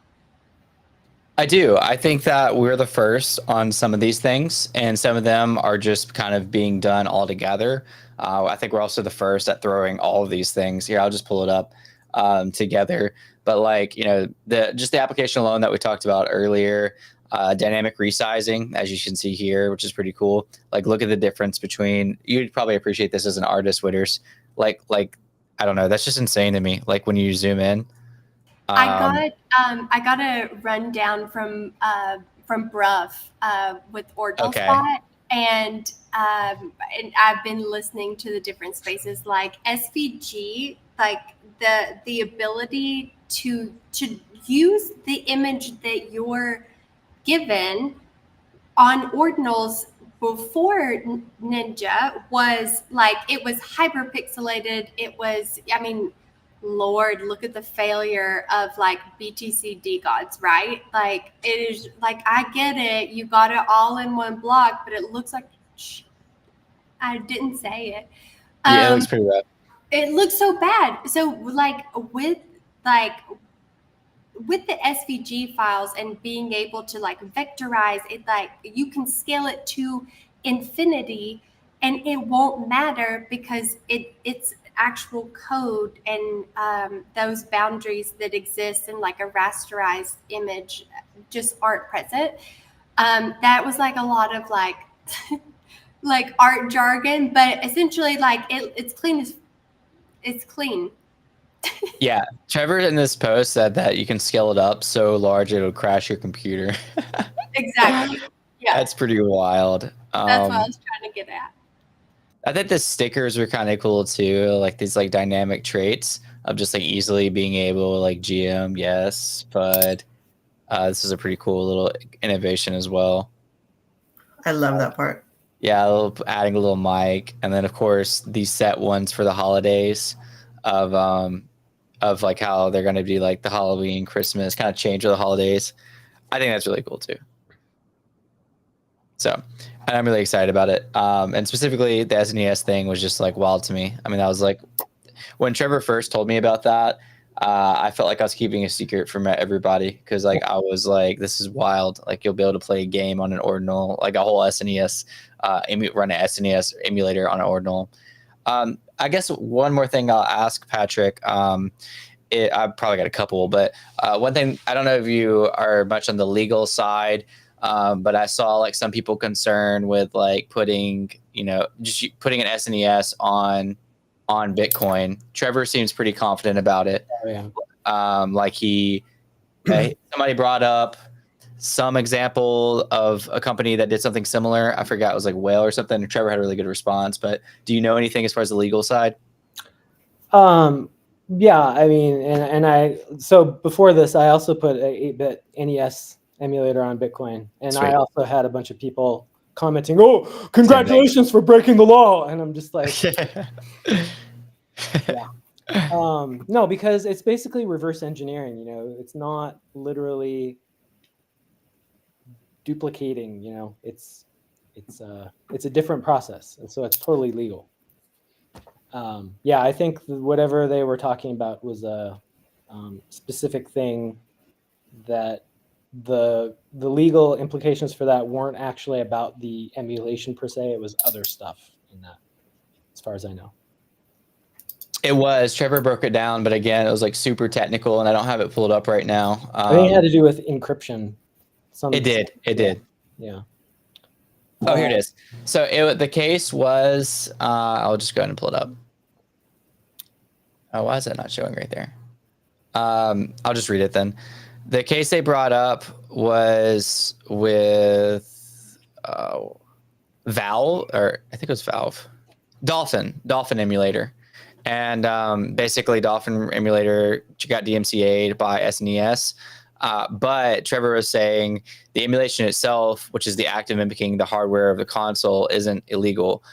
I do. I think that we're the first on some of these things, and some of them are just kind of being done all together. I think we're also the first at throwing all of these things. Here, I'll just pull it up together. But like, the application alone that we talked about earlier, dynamic resizing, as you can see here, which is pretty cool. Like, look at the difference between, you'd probably appreciate this as an artist, Witters. Like, I don't know, that's just insane to me. Like when you zoom in. I got a rundown from Bruff with Ordinal Spot, and I've been listening to the different spaces like SVG, like the ability to use the image that you're given on Ordinals before Ninja was like, it was hyperpixelated. It was, I mean, Lord, look at the failure of like BTC gods, right? Like it is like, I get it. You got it all in one block, but it looks like, I didn't say it. Yeah, it looks pretty rough. It looks so bad. So like with the SVG files and being able to like vectorize it, like you can scale it to infinity and it won't matter because it's actual code, and those boundaries that exist in like a rasterized image just aren't present. That was like a lot of like like art jargon, but essentially like it's clean as it's clean. Yeah, Trevor in this post said that you can scale it up so large it'll crash your computer. Exactly. Yeah, That's pretty wild. that's what I was trying to get at. I think the stickers were kind of cool too, like these like dynamic traits of just like easily being able to like GM, yes, but this is a pretty cool little innovation as well. I love that part. Yeah, adding a little mic, and then of course these set ones for the holidays of like how they're going to be like the Halloween, Christmas kind of change of the holidays. I think that's really cool too. So, and I'm really excited about it. And specifically the SNES thing was just like wild to me. I mean, that was like when Trevor first told me about that, I felt like I was keeping a secret from everybody because like I was like, this is wild. Like you'll be able to play a game on an ordinal, like a whole SNES, run an SNES emulator on an ordinal. I guess one more thing I'll ask Patrick. I've probably got a couple, but one thing, I don't know if you are much on the legal side, but I saw like some people concerned with like putting, just putting an SNES on Bitcoin. Trevor seems pretty confident about it. Oh, yeah. Like somebody brought up some example of a company that did something similar. I forgot, it was like Whale or something. And Trevor had a really good response, but do you know anything as far as the legal side? Yeah, I mean, so before this, I also put a 8-bit NES emulator on Bitcoin, and Sweet. I also had a bunch of people commenting, "Oh, congratulations for breaking the law!" And I'm just like, yeah. No, because it's basically reverse engineering. It's not literally duplicating. It's a different process, and so it's totally legal. Yeah, I think whatever they were talking about was a specific thing that the legal implications for that weren't actually about the emulation per se. It was other stuff in that, as far as I know. It was. Trevor broke it down, but again, it was like super technical, and I don't have it pulled up right now. I think it had to do with encryption. It did. Yeah. Oh, here it is. So the case was, I'll just go ahead and pull it up. Oh, why is that not showing right there? I'll just read it then. The case they brought up was with Valve, or I think it was Valve. Dolphin emulator. And basically Dolphin emulator got DMCA'd by SNES. But Trevor was saying the emulation itself, which is the act of mimicking the hardware of the console, isn't illegal.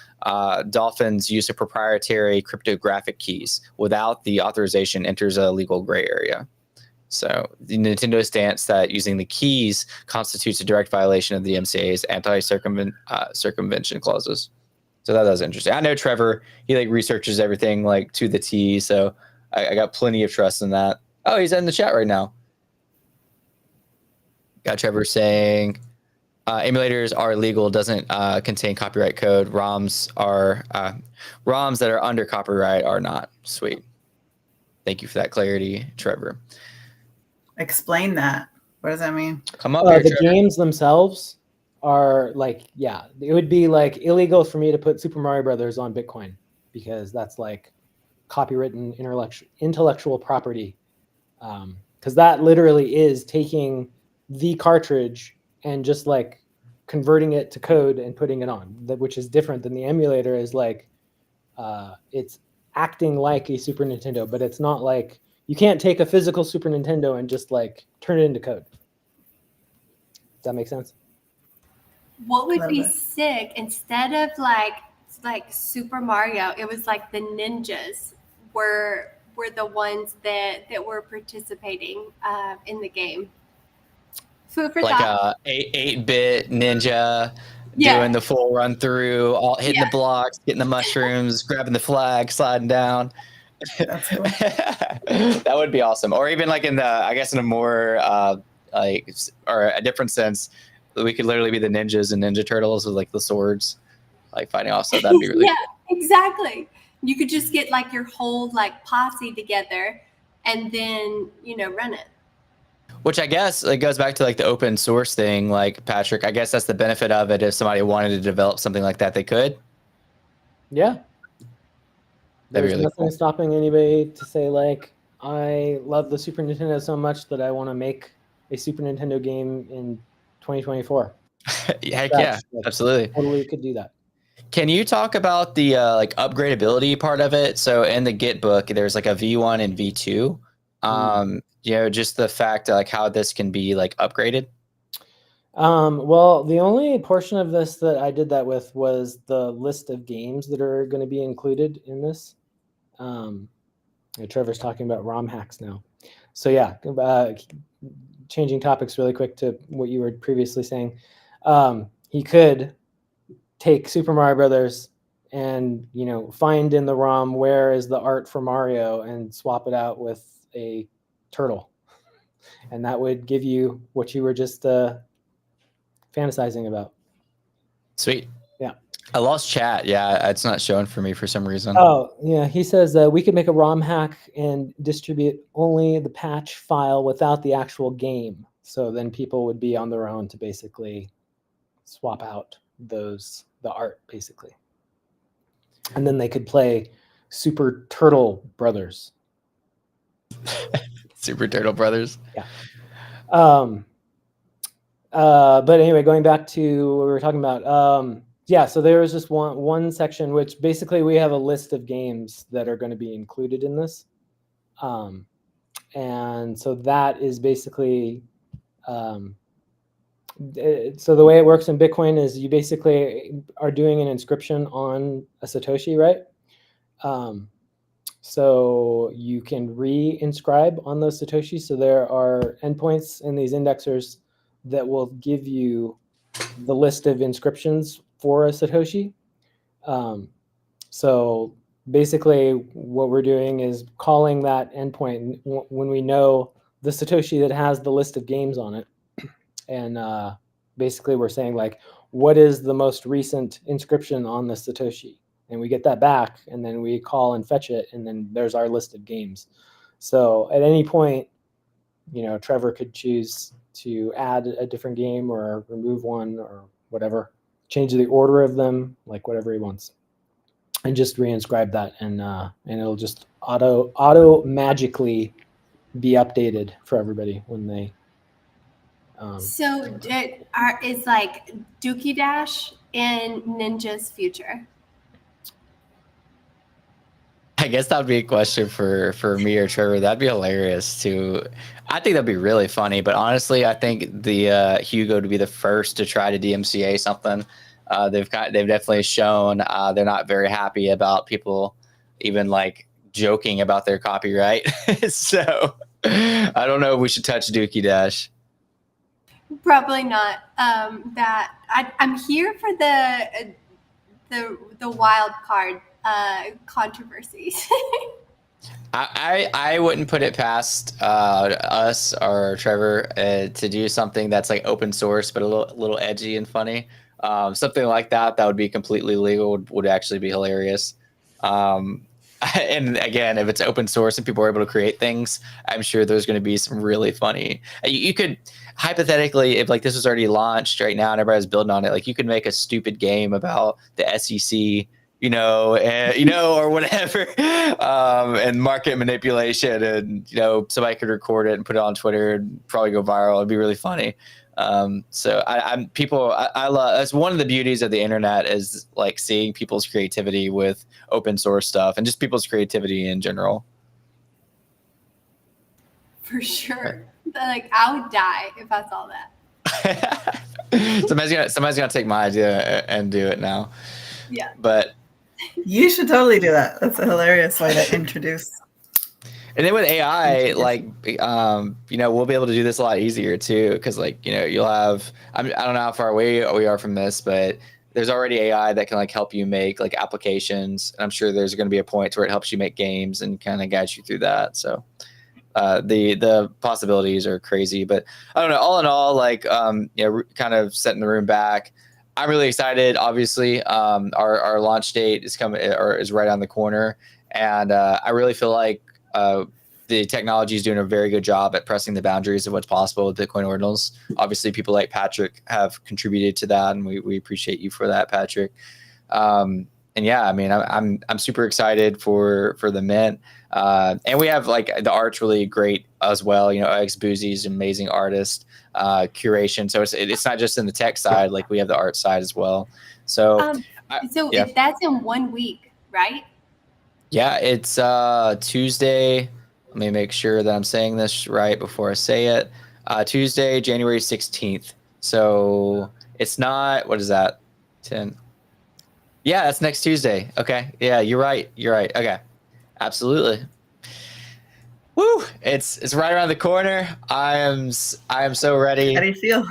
Dolphin's use of proprietary cryptographic keys without the authorization enters a legal gray area. So the Nintendo stance that using the keys constitutes a direct violation of the DMCA's anti-circumvention clauses. So that was interesting. I know Trevor, he like researches everything like to the T, so I got plenty of trust in that. Oh, he's in the chat right now. Got Trevor saying emulators are illegal, doesn't contain copyright code. ROMs that are under copyright are not. Sweet. Thank you for that clarity, Trevor. Explain that. What does that mean? Come up here, The Trevor. games themselves are like, yeah, it would be like illegal for me to put Super Mario Brothers on Bitcoin because that's like copywritten intellectual property. Because that literally is taking the cartridge and just like converting it to code and putting it on, which is different than the emulator. Is like it's acting like a Super Nintendo, but it's not like you can't take a physical Super Nintendo and just like turn it into code. Does that make sense? What would be sick, instead of like Super Mario, it was like the ninjas were were the ones that were participating in the game. Food for Like thought. a 8-bit ninja Yeah. doing the full run through, all hitting Yeah. the blocks, getting the mushrooms, grabbing the flag, sliding down. That's cool. That would be awesome. Or even like in the, I guess in a more like, or a different sense, we could literally be the ninjas and Ninja Turtles with like the swords, like fighting off. So that'd be really Yeah, cool. exactly. You could just get like your whole like posse together and then, run it. Which I guess it goes back to like the open source thing, like Patrick. I guess that's the benefit of it. If somebody wanted to develop something like that, they could. Yeah. That'd be There's really nothing cool. stopping anybody to say like, I love the Super Nintendo so much that I want to make a Super Nintendo game in 2024. Heck yeah, Like, absolutely. Totally could do that. Can you talk about the like upgradability part of it? So in the Git book, there's like a V1 and V2. Just the fact like how this can be like upgraded. Well, the only portion of this that I did that with was the list of games that are going to be included in this. Trevor's talking about ROM hacks now. So yeah, changing topics really quick to what you were previously saying. He could take Super Mario Brothers and find in the ROM where is the art for Mario and swap it out with a turtle, and that would give you what you were just fantasizing about. Sweet. Yeah. I lost chat. Yeah, it's not showing for me for some reason. Oh, yeah. He says we could make a ROM hack and distribute only the patch file without the actual game. So then people would be on their own to basically swap out the art, basically. And then they could play Super Turtle Brothers. Super Turtle Brothers. Yeah. But anyway, going back to what we were talking about. Yeah, so there was just one section, which basically we have a list of games that are going to be included in this. And so that is basically, so the way it works in Bitcoin is you basically are doing an inscription on a Satoshi, right? So you can re-inscribe on those Satoshis. So there are endpoints in these indexers that will give you the list of inscriptions for a Satoshi. So basically what we're doing is calling that endpoint when we know the Satoshi that has the list of games on it. And basically we're saying like, what is the most recent inscription on the Satoshi? And we get that back, and then we call and fetch it, and then there's our list of games. So at any point, Trevor could choose to add a different game or remove one or whatever, change the order of them, like whatever he wants, and just reinscribe that, and it'll just auto magically be updated for everybody when they. So is like Dookie Dash in Ninja's future? I guess that would be a question for me or Trevor. That'd be hilarious too. I think that'd be really funny. But honestly, I think the Hugo to be the first to try to DMCA something. They've definitely shown they're not very happy about people even like joking about their copyright. So I don't know if we should touch Dookie Dash. Probably not. I'm here for the wild card controversies. I wouldn't put it past us or Trevor to do something that's like open source but a little edgy and funny. Something like that would be completely legal would actually be hilarious. And again, if it's open source and people are able to create things, I'm sure there's going to be some really funny. You could hypothetically, if like this was already launched right now and everybody was building on it, like you could make a stupid game about the SEC, or whatever, and market manipulation, and somebody could record it and put it on Twitter and probably go viral. It'd be really funny. So I love, that's one of the beauties of the internet is like seeing people's creativity with open source stuff and just people's creativity in general. For sure. Like I would die if I saw that. somebody's gonna take my idea and do it now. Yeah. But you should totally do that. That's a hilarious way to introduce. And then with AI, Interesting. like, we'll be able to do this a lot easier too. Cause like, you'll have, I don't know how far away we are from this, but there's already AI that can like help you make like applications. And I'm sure there's going to be a point where it helps you make games and kind of guides you through that. So the possibilities are crazy, but I don't know. All in all, like, kind of setting the room back. I'm really excited. Obviously, our launch date is coming or is right on the corner, and I really feel like the technology is doing a very good job at pressing the boundaries of what's possible with Bitcoin Ordinals. Obviously, people like Patrick have contributed to that, and we appreciate you for that, Patrick. And yeah, I mean, I'm super excited for the mint, and we have like the art's really great as well. X Boozy's an amazing artist, curation. So it's not just in the tech side, like we have the art side as well. So, yeah. That's in 1 week, right? Yeah, it's Tuesday. Let me make sure that I'm saying this right before I say it. Tuesday, January 16th. So it's not, what is that? 10. Yeah, that's next Tuesday. Okay. Yeah, you're right. Okay. Absolutely. Woo! It's right around the corner. I am so ready. How do you feel?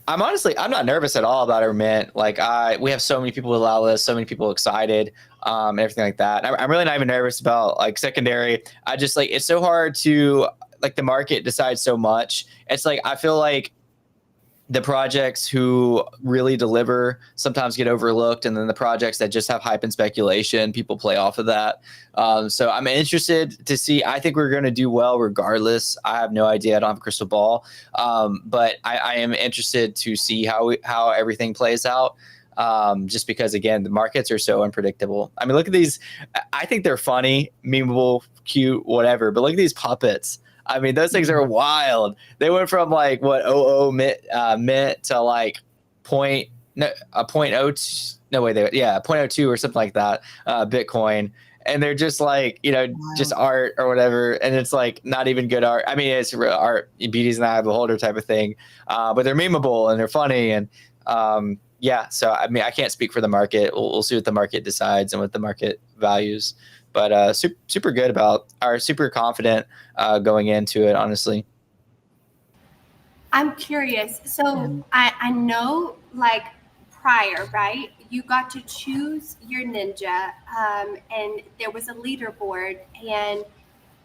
I'm not nervous at all about our mint. Like we have so many people who allow this, so many people excited, and everything like that. I'm really not even nervous about like secondary. I just like, it's so hard to like, the market decides so much. It's like, I feel like the projects who really deliver sometimes get overlooked, and then the projects that just have hype and speculation, people play off of that. So I'm interested to see. I think we're going to do well regardless. I have no idea. I don't have a crystal ball, but I am interested to see how everything plays out. Just because, again, the markets are so unpredictable. I mean, look at these. I think they're funny, memeable, cute, whatever. But look at these puppets. I mean, those things are wild. They went from like what 00 mint to like point no a point oh no way they yeah 0.02 or something like that Bitcoin, and they're just like Wow. just art or whatever, and it's like not even good art. I mean, it's real art, beauty's an eye of the beholder type of thing, but they're memeable and they're funny, and yeah. So I mean, I can't speak for the market. We'll see what the market decides and what the market values. But super good super confident going into it, honestly. I'm curious. So I know, like, prior, right? You got to choose your ninja, and there was a leaderboard, and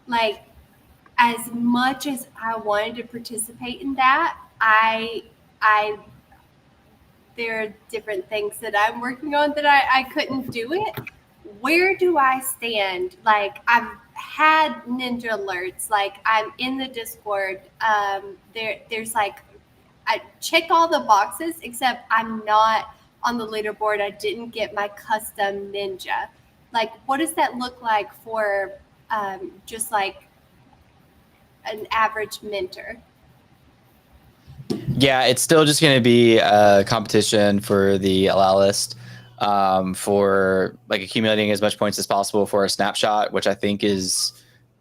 like, as much as I wanted to participate in that, I there are different things that I'm working on that I couldn't do it. Where do I stand? Like, I've had ninja alerts, like I'm in the Discord. There's like, I check all the boxes except I'm not on the leaderboard. I didn't get my custom ninja. Like, what does that look like for just like an average minter? Yeah, it's still just going to be a competition for the allow list, for like accumulating as much points as possible for a snapshot, which I think is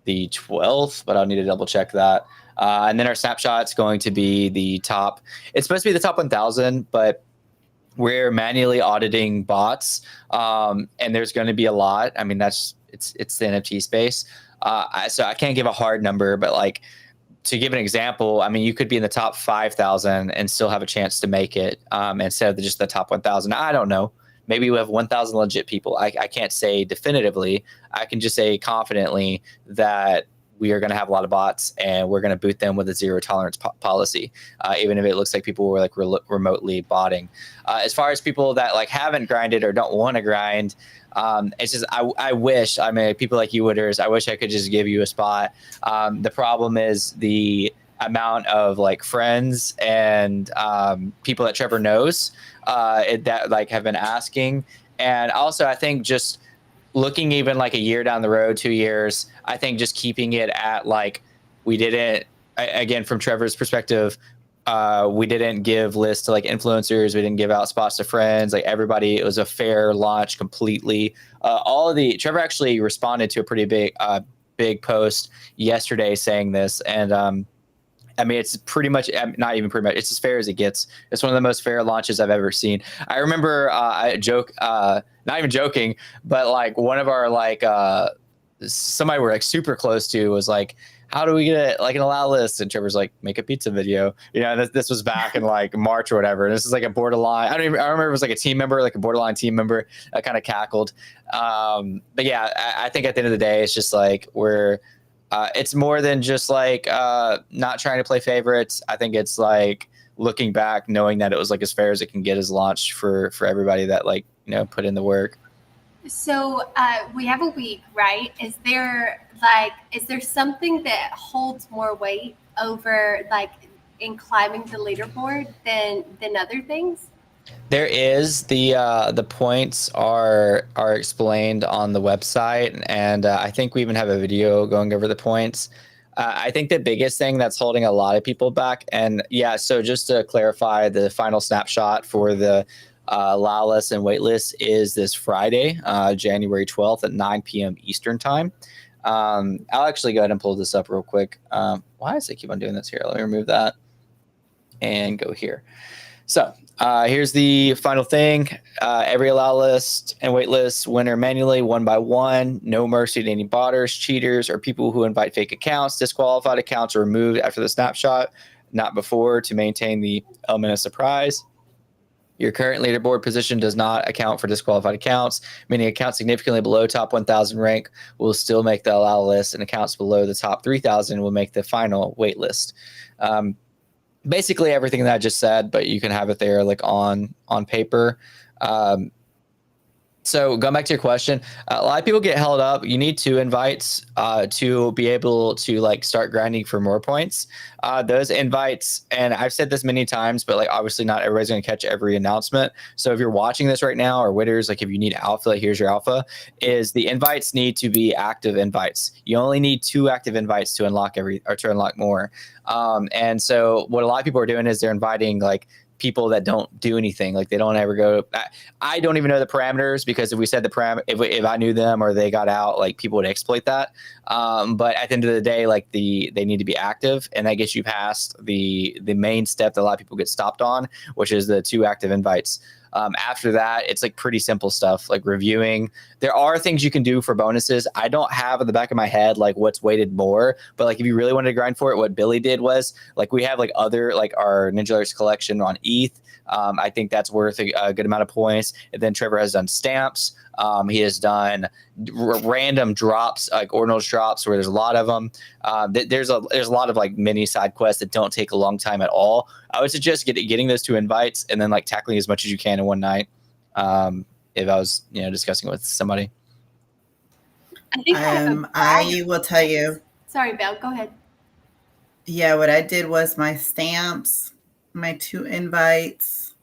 the 12th, but I'll need to double check that. And then our snapshot's going to be the top. It's supposed to be the top 1,000, but we're manually auditing bots, and there's going to be a lot. I mean, it's the NFT space, so I can't give a hard number, but like, to give an example, I mean, you could be in the top 5,000 and still have a chance to make it, instead of just the top 1,000. I don't know. Maybe we have 1,000 legit people. I can't say definitively. I can just say confidently that we are going to have a lot of bots, and we're going to boot them with a zero tolerance policy, even if it looks like people were like remotely botting. As far as people that like haven't grinded or don't want to grind, it's just I wish, I mean, people like you, Wooders, I wish I could just give you a spot. The problem is the amount of like friends and people that Trevor knows that like have been asking, and also I think just looking even like a year down the road, 2 years, I think just keeping it at like, we didn't, again, from Trevor's perspective, we didn't give lists to like influencers. We didn't give out spots to friends, like everybody. It was a fair launch completely. Trevor actually responded to a pretty big post yesterday saying this. And I mean, it's pretty much, not even pretty much, it's as fair as it gets. It's one of the most fair launches I've ever seen. I remember I joke, not even joking, but like one of our like somebody we're like super close to was like, how do we get like an allow list? And Trevor's like, make a pizza video. You know, this was back in like March or whatever. And this is like a borderline. I remember it was like a team member, like a borderline team member. I kind of cackled. But yeah, I think at the end of the day, it's just like it's more than just like not trying to play favorites. I think it's like looking back, knowing that it was like as fair as it can get as launch for everybody that like, you know, put in the work. So we have a week, right? Is there something that holds more weight over like in climbing the leaderboard than other things? There is the points are explained on the website, and I think we even have a video going over the points. I think the biggest thing that's holding a lot of people back, and yeah, so just to clarify, the final snapshot for the allow list and wait list is this Friday, January 12th at 9 p.m. Eastern time. I'll actually go ahead and pull this up real quick. Why does it keep on doing this here? Let me remove that and go here. So here's the final thing. Every allow list and wait list winner manually, one by one. No mercy to any botters, cheaters, or people who invite fake accounts. Disqualified accounts are removed after the snapshot, not before, to maintain the element of surprise. Your current leaderboard position does not account for disqualified accounts, meaning accounts significantly below top 1,000 rank will still make the allow list, and accounts below the top 3,000 will make the final wait list. Basically everything that I just said, but you can have it there like on paper. So going back to your question, a lot of people get held up. You need 2 invites to be able to like start grinding for more points. Those invites, and I've said this many times, but like obviously not everybody's going to catch every announcement. So if you're watching this right now, or Witters, like if you need alpha, here's your alpha, is the invites need to be active invites. You only need 2 active invites to unlock to unlock more. And so what a lot of people are doing is they're inviting like people that don't do anything, like they don't ever go. I don't even know the parameters, because if we said the if I knew them or they got out, like people would exploit that. But at the end of the day, like they need to be active, and that gets you past the main step that a lot of people get stopped on, which is the 2 active invites. After that, it's like pretty simple stuff like reviewing. There are things you can do for bonuses. I don't have in the back of my head like what's weighted more, but like if you really wanted to grind for it, what Billy did was like we have like other like our Ninja Alerts collection on ETH. I think that's worth a good amount of points. And then Trevor has done stamps. He has done random drops, like Ordinals drops, where there's a lot of them. There's a lot of like mini side quests that don't take a long time at all. I would suggest getting those 2 invites and then like tackling as much as you can in one night. If I was, you know, discussing with somebody. I think I will tell you. Sorry, Belle, go ahead. Yeah, what I did was my stamps, my 2 invites,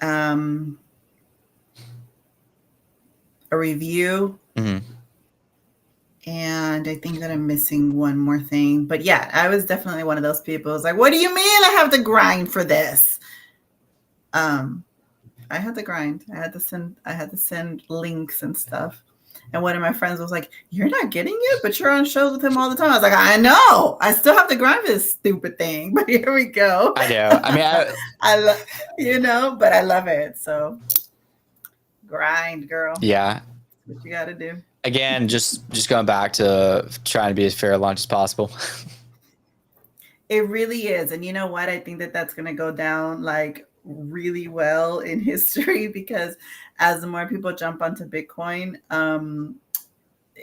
a review, and I think that I'm missing one more thing. But yeah, I was definitely one of those people. I was like, what do you mean I have to grind for this? I had to grind. I had to send links and stuff. And one of my friends was like, you're not getting it, but you're on shows with him all the time. I was like, I know. I still have to grind for this stupid thing. But here we go. I know. I mean, I love, you know, but I love it. So grind, girl. Yeah. That's what you got to do. Again, just going back to trying to be as fair a launch as possible. It really is. And you know what? I think that that's going to go down like really well in history, because as the more people jump onto Bitcoin,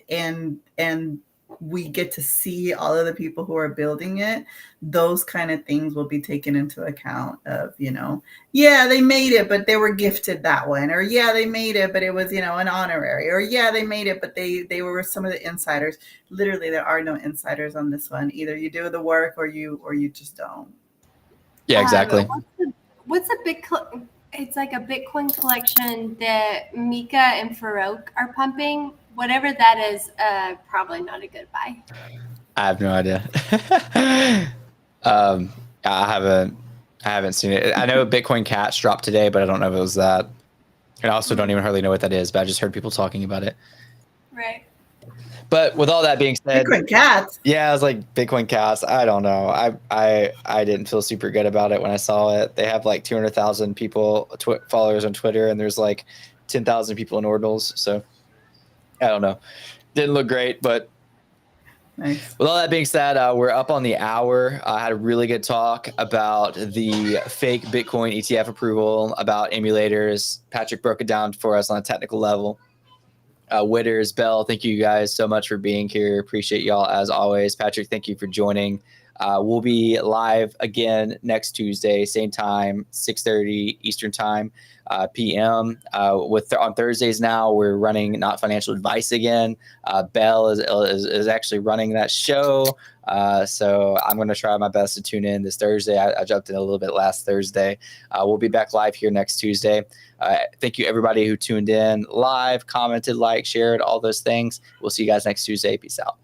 and we get to see all of the people who are building it, those kind of things will be taken into account of, you know, yeah, they made it, but they were gifted that one, or yeah, they made it, but it was, you know, an honorary, or yeah, they made it, but they were some of the insiders. Literally, there are no insiders on this one. Either you do the work or you just don't. Yeah, exactly. What's a big? It's like a Bitcoin collection that Mika and Farouk are pumping. Whatever that is, probably not a good buy. I have no idea. I haven't seen it. I know Bitcoin Cats dropped today, but I don't know if it was that. And I also don't even hardly know what that is, but I just heard people talking about it. Right. But with all that being said, Bitcoin Cats. Yeah, I was like Bitcoin Cats. I don't know. I didn't feel super good about it when I saw it. They have like 200,000 people followers on Twitter, and there's like 10,000 people in Ordinals. So I don't know. Didn't look great, but Nice. with all that being said, we're up on the hour. I had a really good talk about the fake Bitcoin ETF approval, about emulators. Patrick broke it down for us on a technical level. Witters, Bell, thank you guys so much for being here. Appreciate y'all as always. Patrick, thank you for joining. We'll be live again next Tuesday, same time, 6:30 Eastern time, PM. On Thursdays now, we're running Not Financial Advice again. Bell is actually running that show. So I'm going to try my best to tune in this Thursday. I jumped in a little bit last Thursday. We'll be back live here next Tuesday. Thank you, everybody who tuned in live, commented, shared, all those things. We'll see you guys next Tuesday. Peace out.